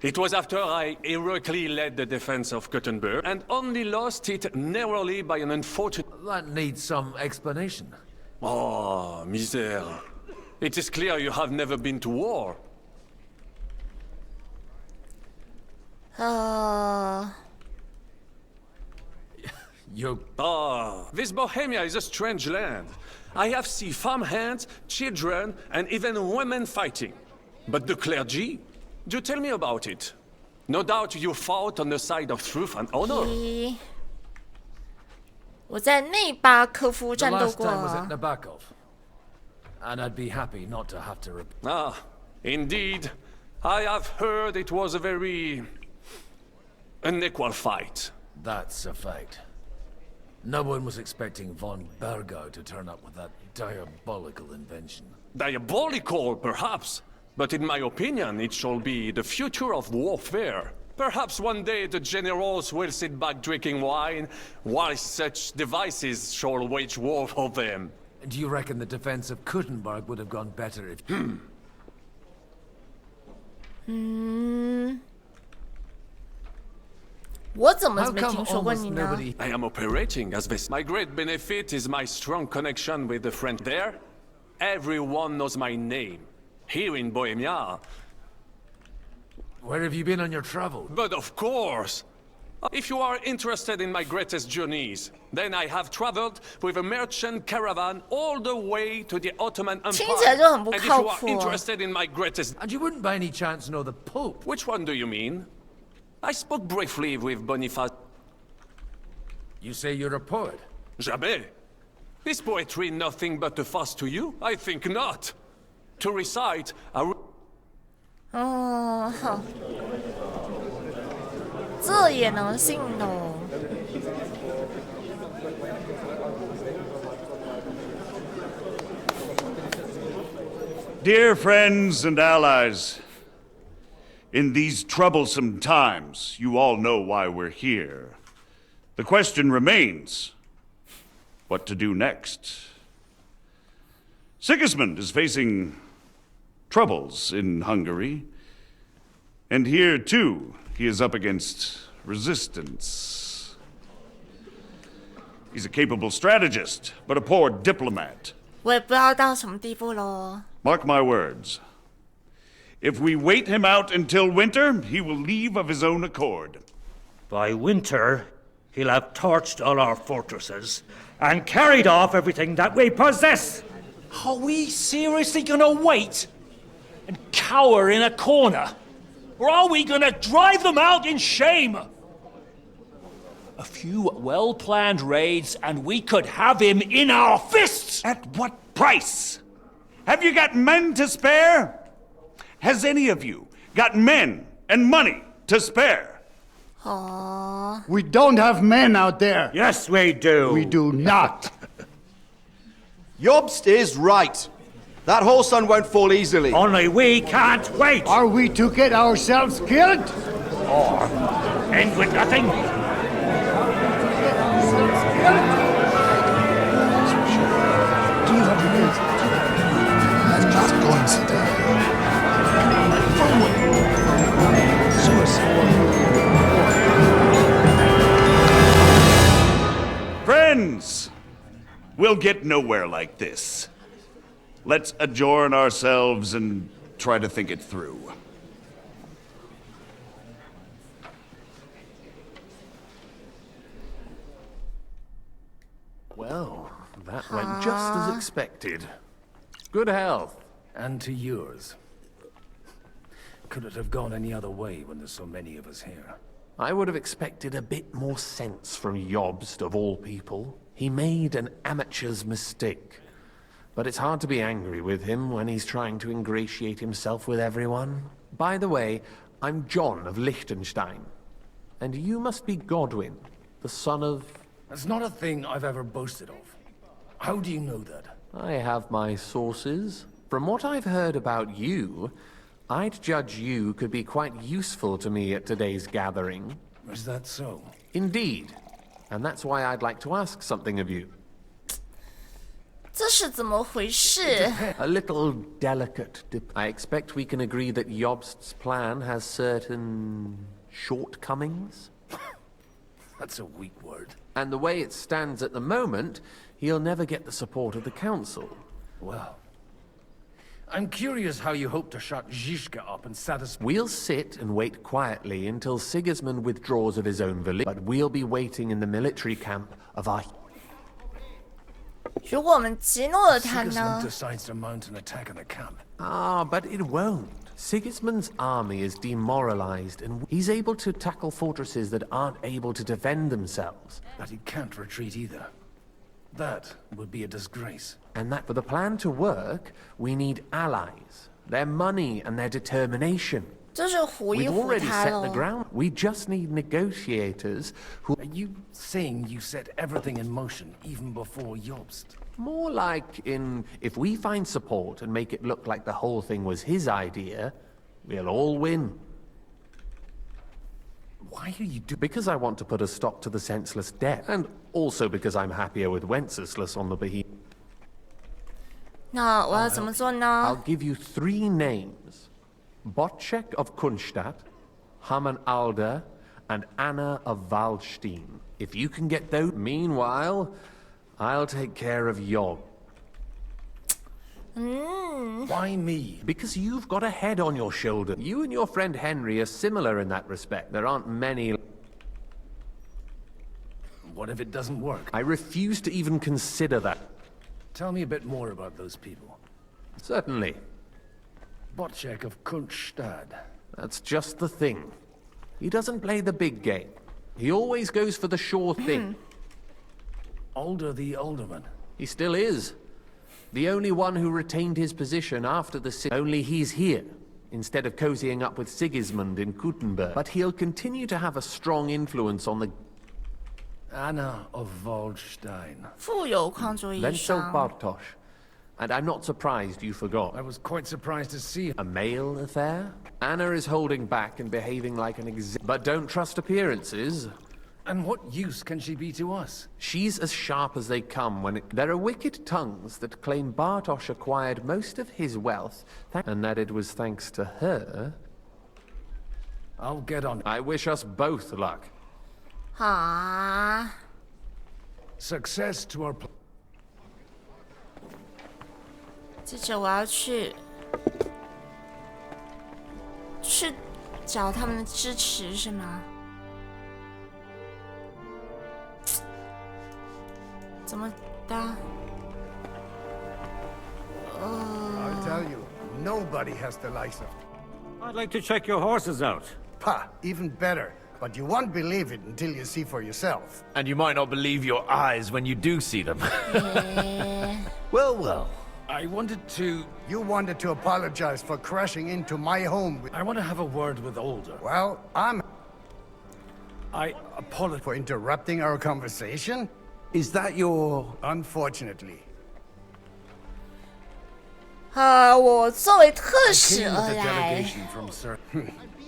It was after I heroically led the defense of Gothenburg, and only lost it narrowly by an unfortunate... That needs some explanation. Oh, misère. It is clear you have never been to war. This Bohemia is a strange land. I have seen farmhands, children, and even women fighting. But the clergy? Do tell me about it. No doubt you fought on the side of truth and honor. 我在内巴科夫战斗过。 And I'd be happy not to have to repeat. Ah, indeed. I have heard it was a very unequal fight. That's a fact. No one was expecting von Bergau to turn up with that diabolical invention. Diabolical, perhaps, but in my opinion, it shall be the future of warfare. Perhaps one day the generals will sit back drinking wine, while such devices shall wage war for them. Do you reckon the defense of Kuttenberg would have gone better if... I am operating as this. My great benefit is my strong connection with the French there. Everyone knows my name. Here in Bohemia. Where have you been on your travel? But of course! If you are interested in my greatest journeys, then I have traveled with a merchant caravan all the way to the Ottoman Empire. And if you are interested in my greatest... And you wouldn't by any chance know the Pope? Which one do you mean? I spoke briefly with Boniface. You say you're a poet? Jamais. Is poetry nothing but a fuss to you? I think not. To recite a... 哦，好，这也能信哦。Dear friends and allies, in these troublesome times, you all know why we're here. The question remains, what to do next? Sigismund is facing troubles in Hungary, and here too he is up against resistance. He's a capable strategist, but a poor diplomat. 我也不知道到什么地步咯。 Mark my words. If we wait him out until winter, he will leave of his own accord. By winter, he'll have torched all our fortresses and carried off everything that we possess. Are we seriously gonna wait and cower in a corner? Or are we gonna drive them out in shame? A few well-planned raids and we could have him in our fists! At what price? Have you got men to spare? Has any of you got men and money to spare? Aww. We don't have men out there. Yes, we do. We do not. Jobst is right. That whole sun won't fall easily. Only we can't wait. Are we to get ourselves killed? Or end with nothing? Friends, we'll get nowhere like this. Let's adjourn ourselves and try to think it through. Well, that went just as expected. Good health. And to yours. Could it have gone any other way when there's so many of us here? I would have expected a bit more sense from Jobst, of all people. He made an amateur's mistake. But it's hard to be angry with him when he's trying to ingratiate himself with everyone. By the way, I'm John of Liechtenstein. And you must be Godwin, the son of... That's not a thing I've ever boasted of. How do you know that? I have my sources. From what I've heard about you, I'd judge you could be quite useful to me at today's gathering. Is that so? Indeed. And that's why I'd like to ask something of you. 这是怎么回事? A little delicate. I expect we can agree that Jobst's plan has certain shortcomings. That's a weak word. And the way it stands at the moment, he'll never get the support of the council. Well, I'm curious how you hope to shut Zhizka up and satisfy... We'll sit and wait quietly until Sigismund withdraws of his own volition, but we'll be waiting in the military camp of our... 如果我们激怒了他呢 Sigismund decides to mount an attack on the camp. Ah, but it won't. Sigismund's army is demoralized, and he's able to tackle fortresses that aren't able to defend themselves. But he can't retreat either. That would be a disgrace. And that for the plan to work, we need allies, their money and their determination. 就是唬一 We've 唬 already 他 set the 咯 ground. We just need negotiators who... Are you saying you set everything in motion even before Jobst? More like in, if we find support and make it look like the whole thing was his idea, we'll all win. Why are you doing... Because I want to put a stop to the senseless death, and also because I'm happier with Wenceslas on the behemoth. 那我要怎么做呢 I'll give you 3 names. Bocek of Kunstadt, Hamann Alder, and Anna of Waldstein. If you can get those... Meanwhile, I'll take care of Jog. Why me? Because you've got a head on your shoulder. You and your friend Henry are similar in that respect. There aren't many... What if it doesn't work? I refuse to even consider that. Tell me a bit more about those people. Certainly. Bocek of Kunststadt. That's just the thing. He doesn't play the big game. He always goes for the sure thing. Alder the Alderman. He still is. The only one who retained his position after the... Only he's here, instead of cozying up with Sigismund in Kuttenberg. But he'll continue to have a strong influence on the... Anna of Waldstein. 富有矿主以 Lenso 上 Bartosz. And I'm not surprised you forgot. I was quite surprised to see... A male affair? Anna is holding back and behaving like an But don't trust appearances. And what use can she be to us? She's as sharp as they come when There are wicked tongues that claim Bartosz acquired most of his wealth, and that it was thanks to her. I'll get on. I wish us both luck. 好啊 Success to our... 接着我要去找他们的支持是吗？怎么搭？ I'll tell you, nobody has the license. I'd like to check your horses out. Pah, even better. But you won't believe it until you see for yourself. And you might not believe your eyes when you do see them. Well, well. I wanted to... You wanted to apologize for crashing into my home with... I want to have a word with Alder. Well, I apologize for interrupting our conversation. Is that your... Unfortunately. 我作为特使而来。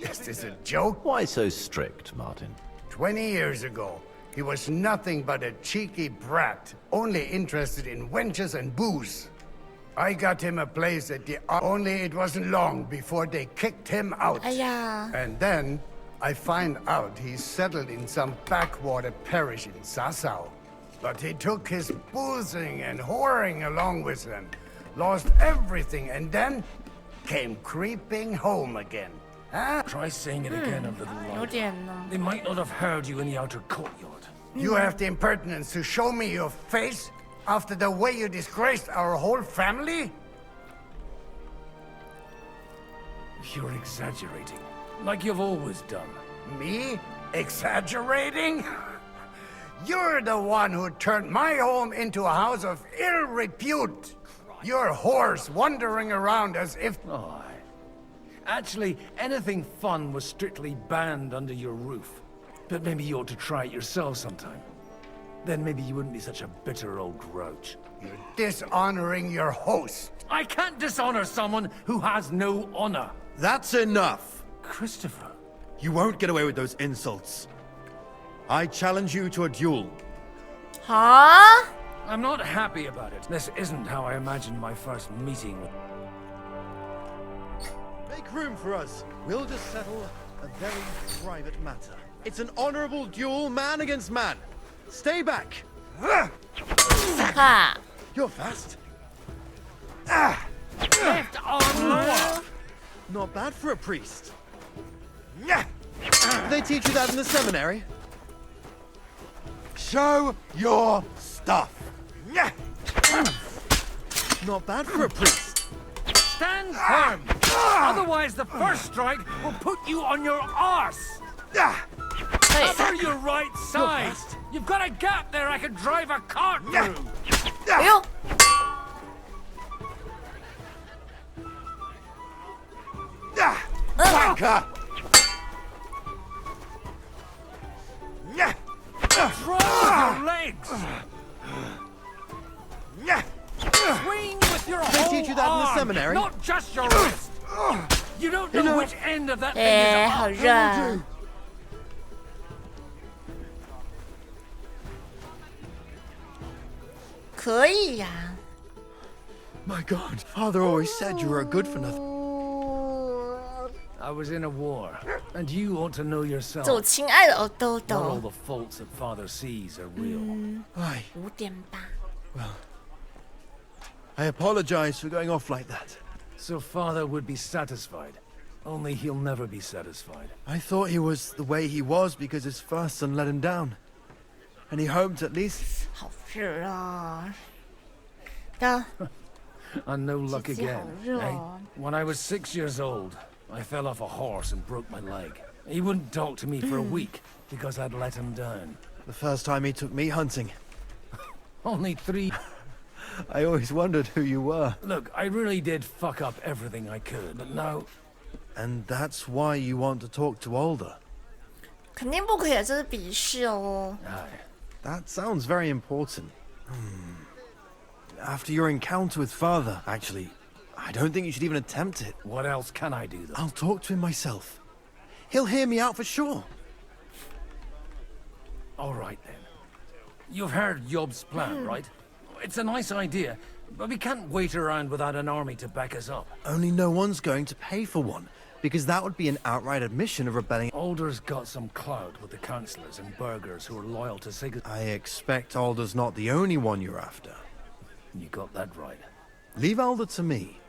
Is this a joke? Why so strict, Martin? 20 years ago, he was nothing but a cheeky brat, only interested in wenches and booze. I got him a place at the... Only it wasn't long before they kicked him out. 哎呀 And then, I find out he settled in some backwater parish in Sassau. But he took his boozing and whoring along with him, lost everything, and then came creeping home again. Huh? Try saying it again a little 有 louder. 点呢。 They might not have heard you in the outer courtyard. You have the impertinence to show me your face after the way you disgraced our whole family? You're exaggerating, like you've always done. Me? Exaggerating? You're the one who turned my home into a house of ill repute. Your horse wandering around as if... Oh, actually, anything fun was strictly banned under your roof. But maybe you ought to try it yourself sometime. Then maybe you wouldn't be such a bitter old grouch. You're dishonoring your host. I can't dishonor someone who has no honor. That's enough. Christopher. You won't get away with those insults. I challenge you to a duel. Huh? I'm not happy about it. This isn't how I imagined my first meeting with... Make room for us. We'll just settle a very private matter. It's an honorable duel, man against man. Stay back. Ha. You're fast. Left arm lower. Not bad for a priest. They teach you that in the seminary? Show your stuff. Not bad for a priest. Stand firm. Otherwise, the first strike will put you on your arse. Cover your right side. You've got a gap there I could drive a cart through. Wanker! Throw with your legs. Swing with your They whole teach you that in the arm, seminary? not just your wrist. You don't know which end of that thing is 好 up. 热啊！可以呀、My God, Father always said you were a good for nothing. I was in a war, and you ought to know yourself. 走，亲爱的欧豆 Not all 豆。 the faults that Father sees are real. Aye. 5:8。 I apologize for going off like that. So Father would be satisfied. Only he'll never be satisfied. I thought he was the way he was because his first son let him down. And he hoped at least... 好热啊！的 And no luck 姐姐好 again. 热 Eh? 哦。 When I was 6 years old, I fell off a horse and broke my leg. He wouldn't talk to me for a week because I'd let him down. The first time he took me hunting. Only 3... I always wondered who you were. Look, I really did fuck up everything I could, but now... And that's why you want to talk to Alder. 肯定不可以，这是鄙视哦。 That sounds very important. After your encounter with Father, actually, I don't think you should even attempt it. What else can I do, though? I'll talk to him myself. He'll hear me out for sure. All right, then. You've heard Yob's plan, right? It's a nice idea, but we can't wait around without an army to back us up. Only no one's going to pay for one, because that would be an outright admission of rebelling. Alder's got some clout with the councillors and burghers who are loyal to Sigurd. I expect Alder's not the only one you're after. You got that right. Leave Alder to me.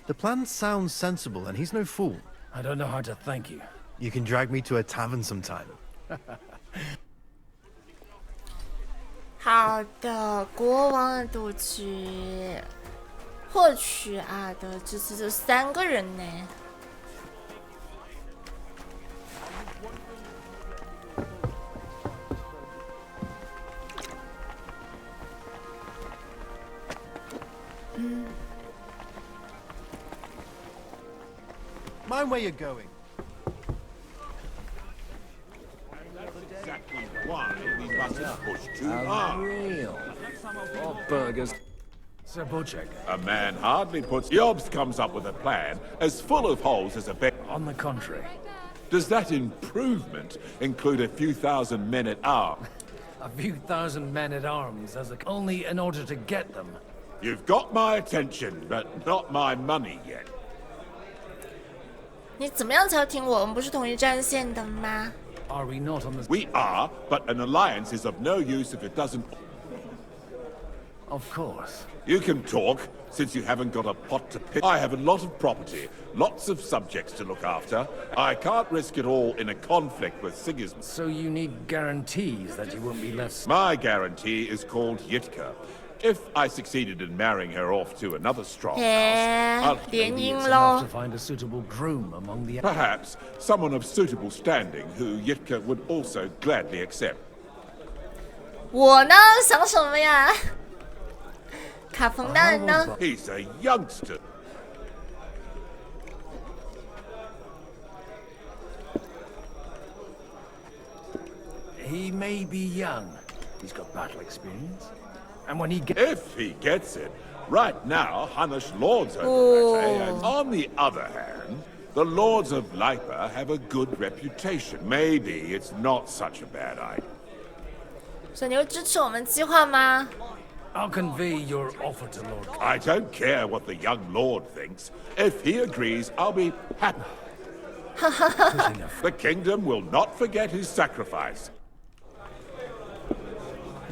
The plan sounds sensible, and he's no fool. I don't know how to thank you. You can drag me to a tavern sometime. 好的，国王的赌局，获取啊的支持这3个人呢。Mind where you're going. Exactly why we mustn't push too hard. Real. What burgers? Sir Bocek. A man hardly puts... Yobs comes up with a plan as full of holes as a bed. On the contrary. Does that improvement include a few thousand men at arms? A few thousand men at arms as a... Only in order to get them. You've got my attention, but not my money yet. 你怎么样才要听我？我们不是同一战线的吗？ Are we not on the... We are, but an alliance is of no use if it doesn't... Of course. You can talk, since you haven't got a pot to pick. I have a lot of property, lots of subjects to look after. I can't risk it all in a conflict with Sigismund. So you need guarantees that you won't be left... My guarantee is called Yitka. If I succeeded in marrying her off to another strong house, 联姻 It's 咯 enough to find a suitable groom among the... perhaps someone of suitable standing who Yitka would also gladly accept. 我呢？想什么呀？卡彭大人呢？ He's a youngster. He may be young. He's got battle experience. And when he If he gets it. Right now, Hunnish lords over that, and on the other hand, the lords of Lipa have a good reputation. Maybe it's not such a bad idea. 所以你会支持我们计划吗？ I'll convey your offer to Lord... I don't care what the young lord thinks. If he agrees, I'll be happy. The kingdom will not forget his sacrifice.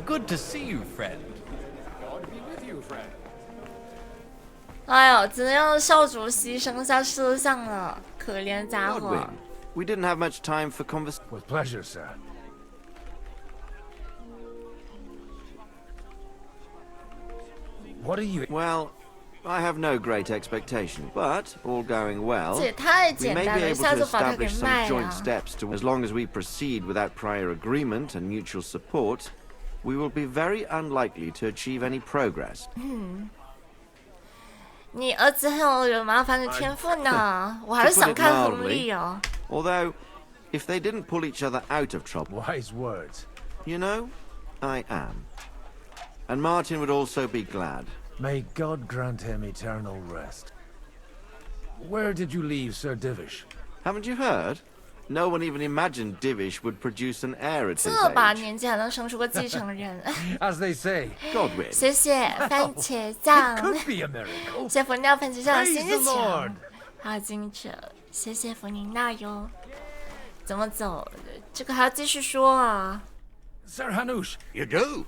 Good to see you, friend. God be with you, friend. 哎呦，只能让少主牺牲下摄像了，可怜家伙。We didn't have much time for conversation. With pleasure, sir. What are you? Well, I have no great expectation, but all going well, 这也太 we 简 may 单 be 了，一 able 下 to 就把它给 establish 卖 some joint 啊！ steps to, as long as we proceed without prior agreement and mutual support, we will be very unlikely to achieve any progress. 你儿子很有惹麻烦的天赋呢，我还是想看亨利哦。 Although, if they didn't pull each other out of trouble, wise words. You know, I am. And Martin would also be glad. May God grant him eternal rest. Where did you leave Sir Divish? Haven't you heard? No one even imagined Divish would produce an heir at his 这把 age. 年纪还能生出个继承人。As they say, Godwin. 谢谢番茄酱， could be a miracle. 谢谢福尼娜番茄酱的 Praise 新日 the 墙 Lord.，还有金者，谢谢福尼娜哟。怎么走？这个还要继续说啊。 Sir Hanush. You do?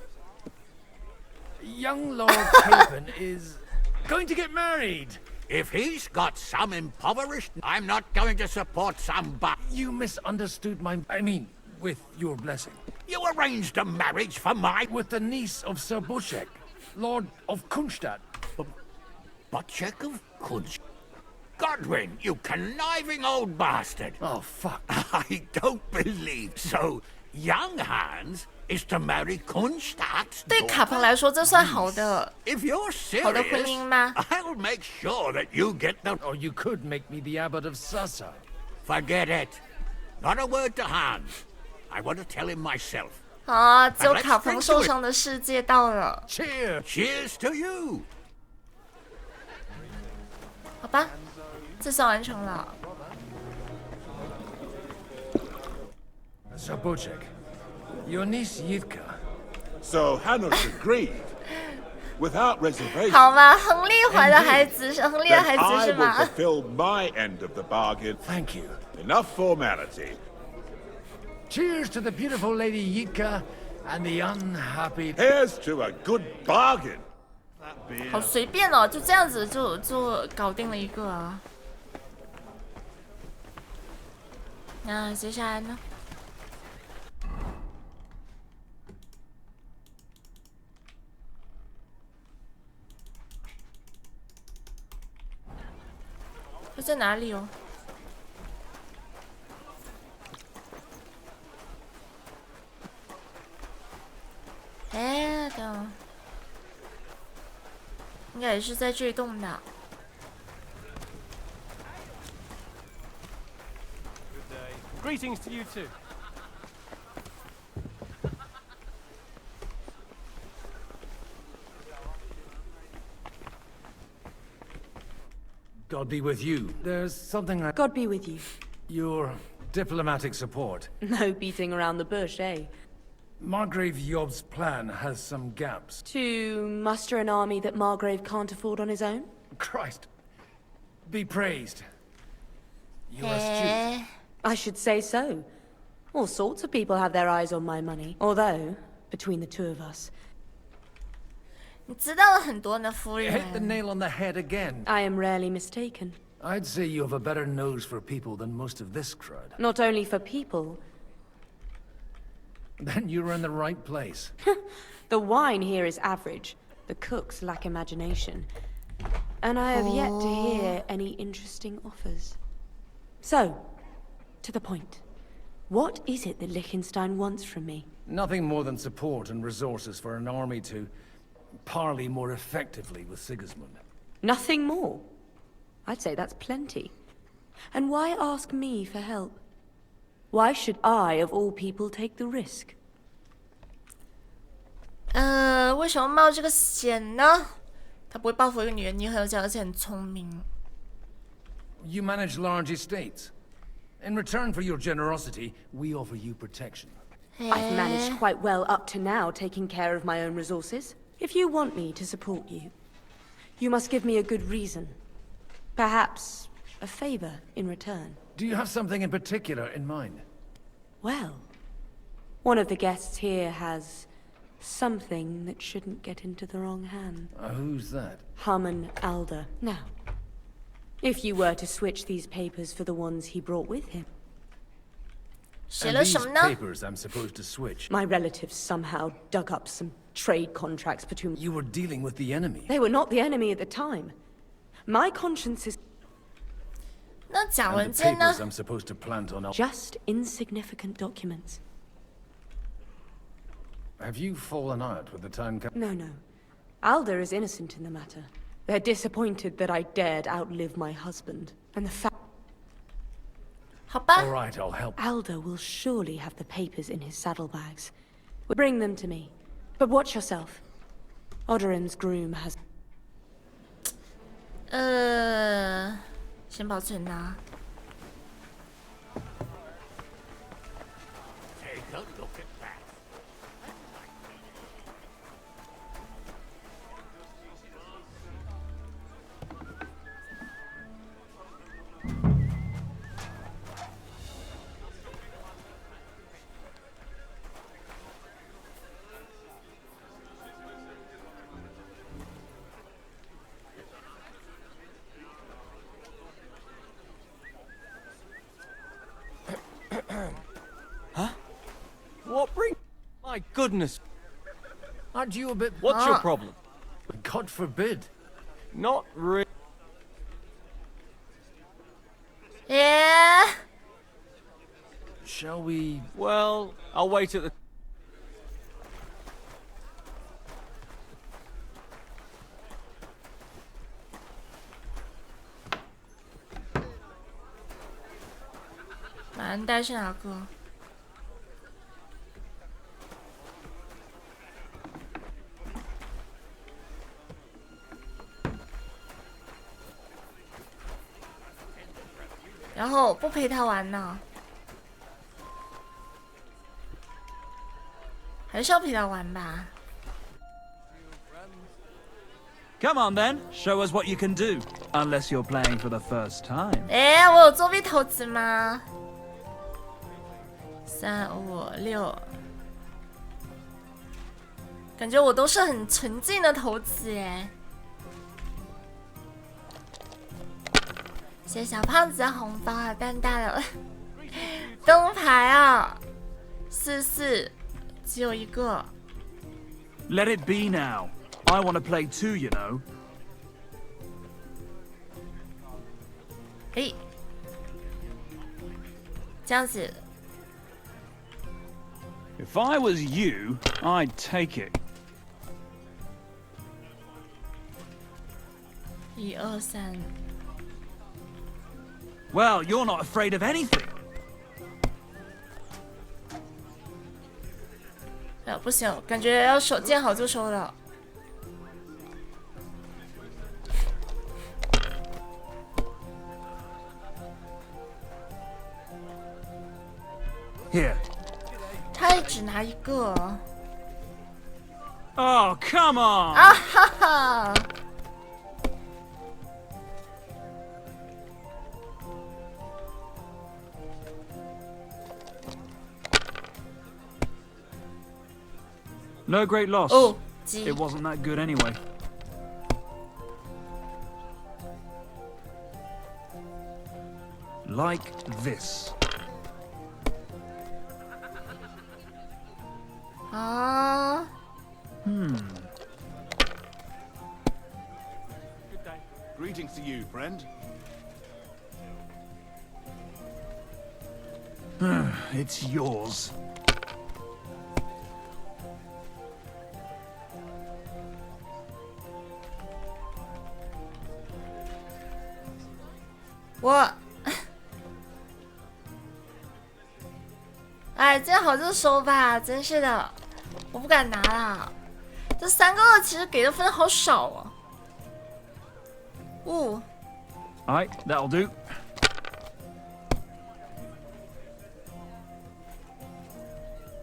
Young Lord Capon is going to get married. If he's got some impoverished, I'm not going to support some You misunderstood I mean, with your blessing. You arranged a marriage for With the niece of Sir Bushek, Lord of Kunstadt. Bushek of Kunstadt? Godwin, you conniving old bastard! Oh, fuck. I don't believe so. Young Hans is to marry Kunstadt's 对卡彭来说，这算好的 If you're 好的婚 serious, 姻吗？ I'll make sure that you get the... Or you could make me the abbot of Sasa. Forget it. Not a word to Hans. I want to tell him myself. 啊，只有卡彭受伤的世界到了。 Cheers to you. 好吧，这算完成了。 Sir Bushek, your niece Yivka. So Hanush agreed, without reservation. 好吗？亨利怀的孩子是亨利的孩 Then 子 I 是 will 吗？ fulfill my end of the bargain. Thank you. Enough formality. Cheers to the beautiful Lady Yivka and the unhappy. Here's to a good bargain. 好随便哦，就这样子就搞定了一个啊。那接下来呢？ 这在哪里哦？哎，等，应该也是在这栋的。Greetings to you too. God be with you. There's something I... God be with you. Your diplomatic support. No beating around the bush, eh? Margrave Yob's plan has some gaps. To muster an army that Margrave can't afford on his own? Christ. Be praised. You're astute. I should say so. All sorts of people have their eyes on my money. Although, between the two of us... 你知道了很多呢，夫 You 人。 hit the nail on the head again. I am rarely mistaken. I'd say you have a better nose for people than most of this crowd. Not only for people. Then you're in the right place. The wine here is average. The cooks lack imagination. And I have yet to hear any interesting offers. So, to the point. What is it that Liechtenstein wants from me? Nothing more than support and resources for an army to parley more effectively with Sigismund. Nothing more? I'd say that's plenty. And why ask me for help? Why should I, of all people, take the risk? 为什么冒这个险呢？他不会报复一个女人，你很有讲，而且很聪明。 You manage large estates. In return for your generosity, we offer you protection. I've managed quite well up to now, taking care of my own resources. If you want me to support you, you must give me a good reason. Perhaps a favor in return. Do you have something in particular in mind? Well, one of the guests here has something that shouldn't get into the wrong hands. Who's that? Harmon Alder. Now, if you were to switch these papers for the ones he brought with him. 写了什么呢？ Papers I'm supposed to switch. My relatives somehow dug up some trade contracts between... You were dealing with the enemy. They were not the enemy at the time. My conscience is... 那假文 And the 件呢 papers I'm supposed to plant on... Just insignificant documents. Have you fallen out with the town council? No, no. Alder is innocent in the matter. They're disappointed that I dared outlive my husband. And the fact... 好吧。 All right, I'll help. Alder will surely have the papers in his saddlebags. Bring them to me. But watch yourself. Odorin's groom has... 先保存呐。 Take a look at that. Huh? What bring? My goodness. Aren't you a bit... What's your problem? God forbid. Not really. Yeah. Shall we... Well, I'll wait at the... 马上带去哪个？然后不陪他玩呢，还是要陪他玩吧。 Come on then, show us what you can do. Unless you're playing for the first time. 哎，我有作弊投资吗？3、5、6，感觉我都是很纯净的投资哎。谢谢小胖子的红包啊，蛋大了。灯牌啊，44，只有一个。 Let it be now. I want to play too, you know. 哎，这样子。 If I was you, I'd take it. 1、2、3。 Well, you're not afraid of anything. 不行，感觉要手见好就收了。 Here. 他也只拿一个。 Oh, come on! 啊哈哈！ No great loss. Oh, it wasn't that good anyway. Like this. 啊。 Good day. Greetings to you, friend. It's yours. 我，哎，见好就收吧，真是的，我不敢拿了。这3个其实给的分好少啊。哦， Alright, that'll do.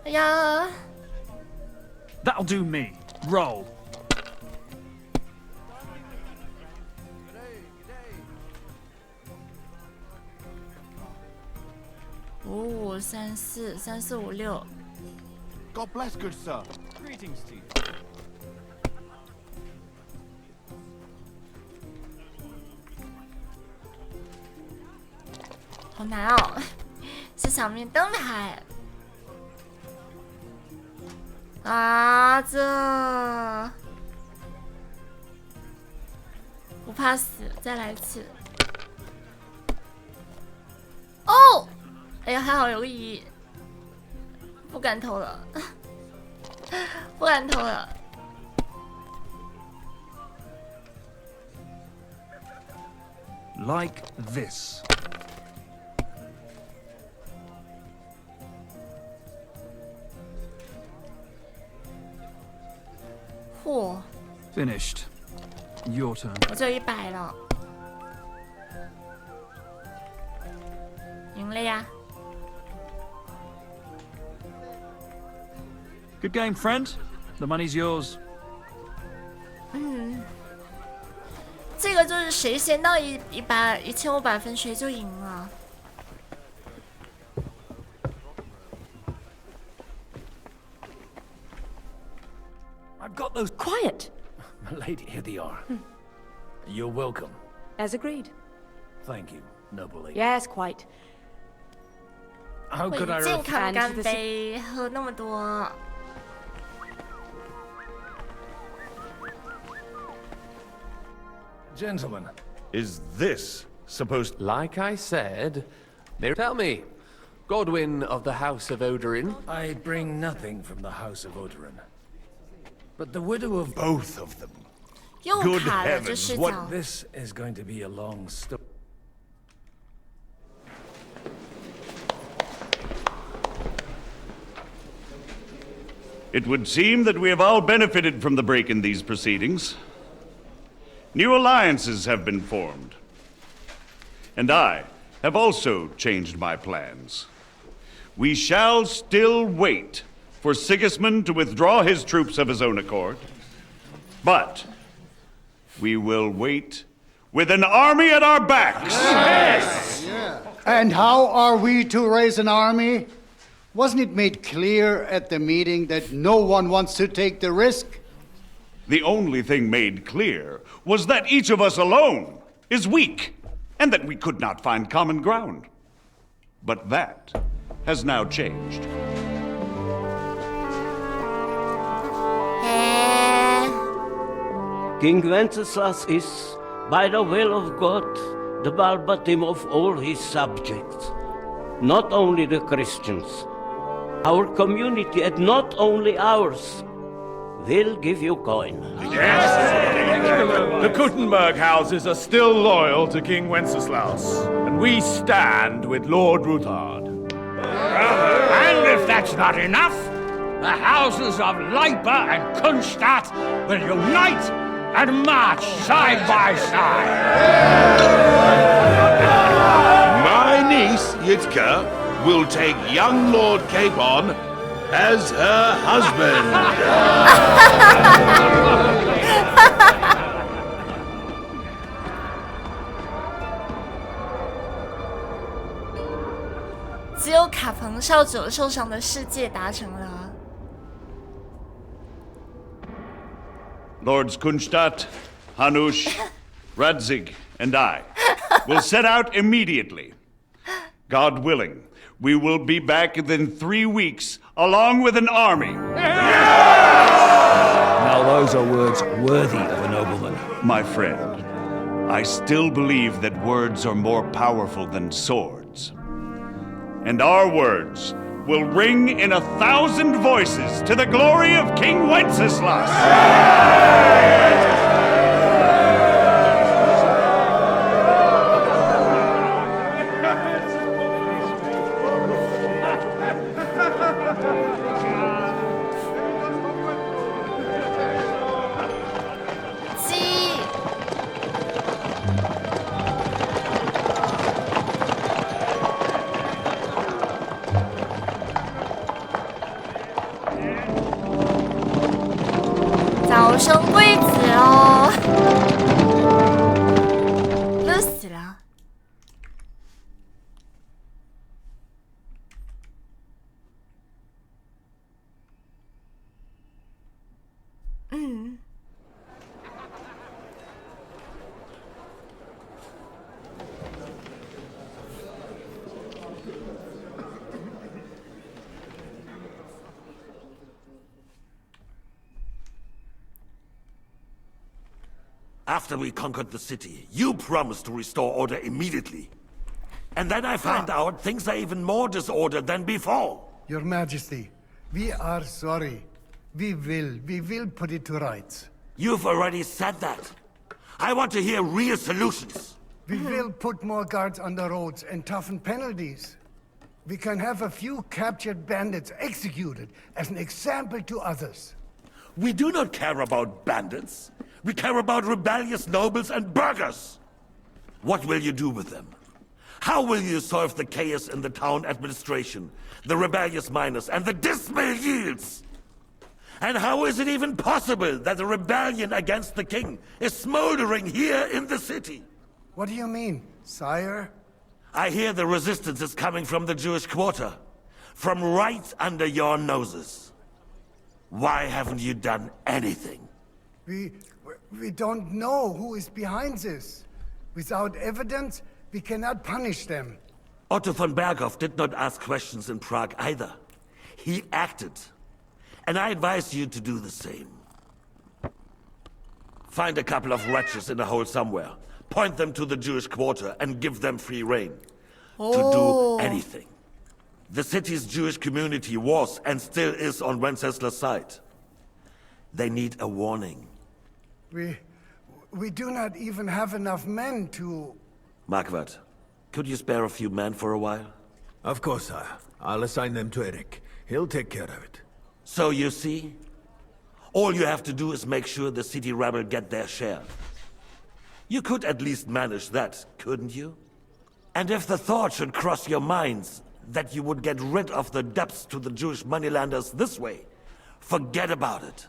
哎呀 That'll do me. Roll. God bless, good sir. Greetings to you. 好难哦，是小面灯牌啊！这不怕死，再来一次。哦，哎呀，还好有个1，不敢投了，不敢投了。Like this. 嚯 Finished. Your turn. 我只有100了，赢了呀！ Good game, friend. The money's yours. 这个就是谁先到1500分，谁就赢了。I've got those. Quiet. Lady, here they are. You're welcome. As agreed. Thank you, noble lady. Yes, quite. How 为 could I 健康 And 干 to the 杯，喝那么多。 Gentlemen. Is this supposed... Like I said, tell me, Godwin of the House of Odorin? I bring nothing from the House of Odorin. But the widow of Both of them. 又 Good 卡了，这 heavens, 视 what- 角。 This is going to be a long story. It would seem that we have all benefited from the break in these proceedings. New alliances have been formed. And I have also changed my plans. We shall still wait for Sigismund to withdraw his troops of his own accord. But we will wait with an army at our backs. Yes. And how are we to raise an army? Wasn't it made clear at the meeting that no one wants to take the risk? The only thing made clear was that each of us alone is weak, and that we could not find common ground. But that has now changed. King Wenceslas is, by the will of God, the verbatim of all his subjects. Not only the Christians, our community, and not only ours, will give you coin. The Kuttenberg houses are still loyal to King Wenceslas, and we stand with Lord Ruthard. And if that's not enough, the houses of Leipa and Kunstadt will unite and march side by side. My niece, Yitka, will take young Lord Capon as her husband. 只有卡彭少主受伤的世界达成了。 Lords Kunstadt, Hanush, Radzig, and I will set out immediately. God willing, we will be back within 3 weeks, along with an army. Now those are words worthy of a nobleman. My friend, I still believe that words are more powerful than swords. And our words will ring in 1,000 voices to the glory of King Wenceslas. G 早生贵子哦，乐死了。After we conquered the city, you promised to restore order immediately. And then I find out things are even more disordered than before. Your Majesty, we are sorry. We will put it to rights. You've already said that. I want to hear real solutions. We will put more guards on the roads and toughen penalties. We can have a few captured bandits executed as an example to others. We do not care about bandits. We care about rebellious nobles and burghers. What will you do with them? How will you solve the chaos in the town administration, the rebellious miners, and the dismal yields? And how is it even possible that a rebellion against the king is smoldering here in the city? What do you mean, sire? I hear the resistance is coming from the Jewish quarter, from right under your noses. Why haven't you done anything? We don't know who is behind this. Without evidence, we cannot punish them. Otto von Berghoff did not ask questions in Prague either. He acted. And I advise you to do the same. Find a couple of wretches in a hole somewhere, point them to the Jewish quarter, and give them free rein. To do anything. The city's Jewish community was and still is on Wencesla's side. They need a warning. We do not even have enough men to... Marquardt, could you spare a few men for a while? Of course, sire. I'll assign them to Eric. He'll take care of it. So you see? All you have to do is make sure the city rebel get their share. You could at least manage that, couldn't you? And if the thought should cross your minds that you would get rid of the debts to the Jewish moneylenders this way, forget about it.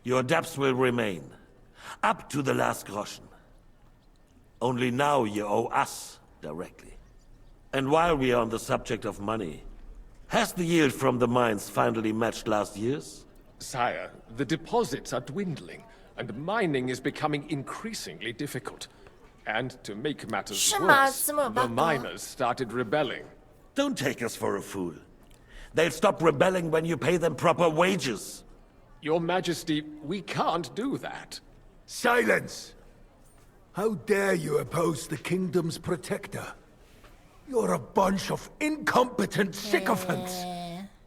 Your debts will remain, up to the last groschen. Only now you owe us directly. And while we are on the subject of money, has the yield from the mines finally matched last year's? Sire, the deposits are dwindling, and mining is becoming increasingly difficult. And to make matters worse, the miners started rebelling. Don't take us for a fool. They'll stop rebelling when you pay them proper wages. Your Majesty, we can't do that. Silence! How dare you oppose the kingdom's protector? You're a bunch of incompetent sycophants.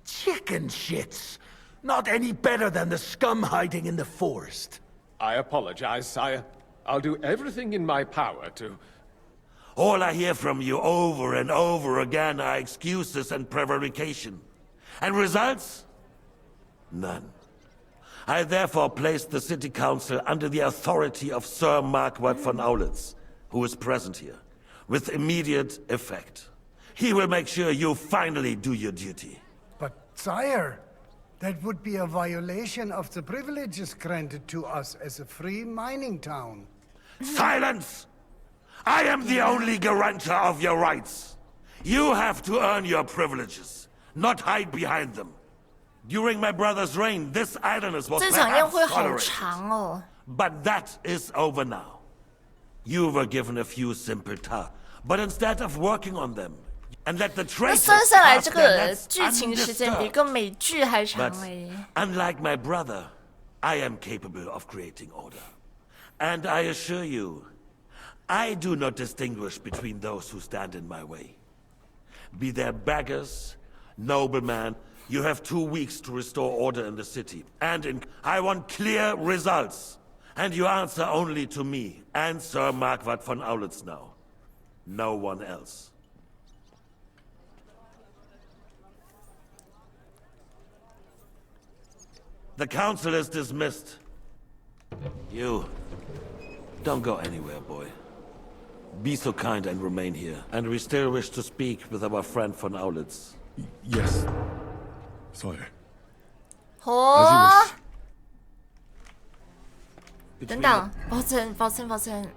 Chicken shits. Not any better than the scum hiding in the forest. I apologize, sire. I'll do everything in my power to... All I hear from you over and over again are excuses and prevarication. And results? None. I therefore placed the city council under the authority of Sir Marquardt von Aulitz, who is present here, with immediate effect. He will make sure you finally do your duty. But, sire, that would be a violation of the privileges granted to us as a free mining town. Silence! I am the only guarantor of your rights. You have to earn your privileges, not hide behind them. During my brother's reign, this idleness was perhaps tolerated. But that is over now. You were given a few simple tasks, but instead of working on them, and let the traitors have their nets undisturbed. But unlike my brother, I am capable of creating order. And I assure you, I do not distinguish between those who stand in my way. Be they beggars, noblemen, you have 2 weeks to restore order in the city. And I want clear results. And you answer only to me and Sir Marquardt von Aulitz now. No one else. The council is dismissed. You, don't go anywhere, boy. Be so kind and remain here. And we still wish to speak with our friend von Aulitz. Yes. Sire. 哦，等等，保存。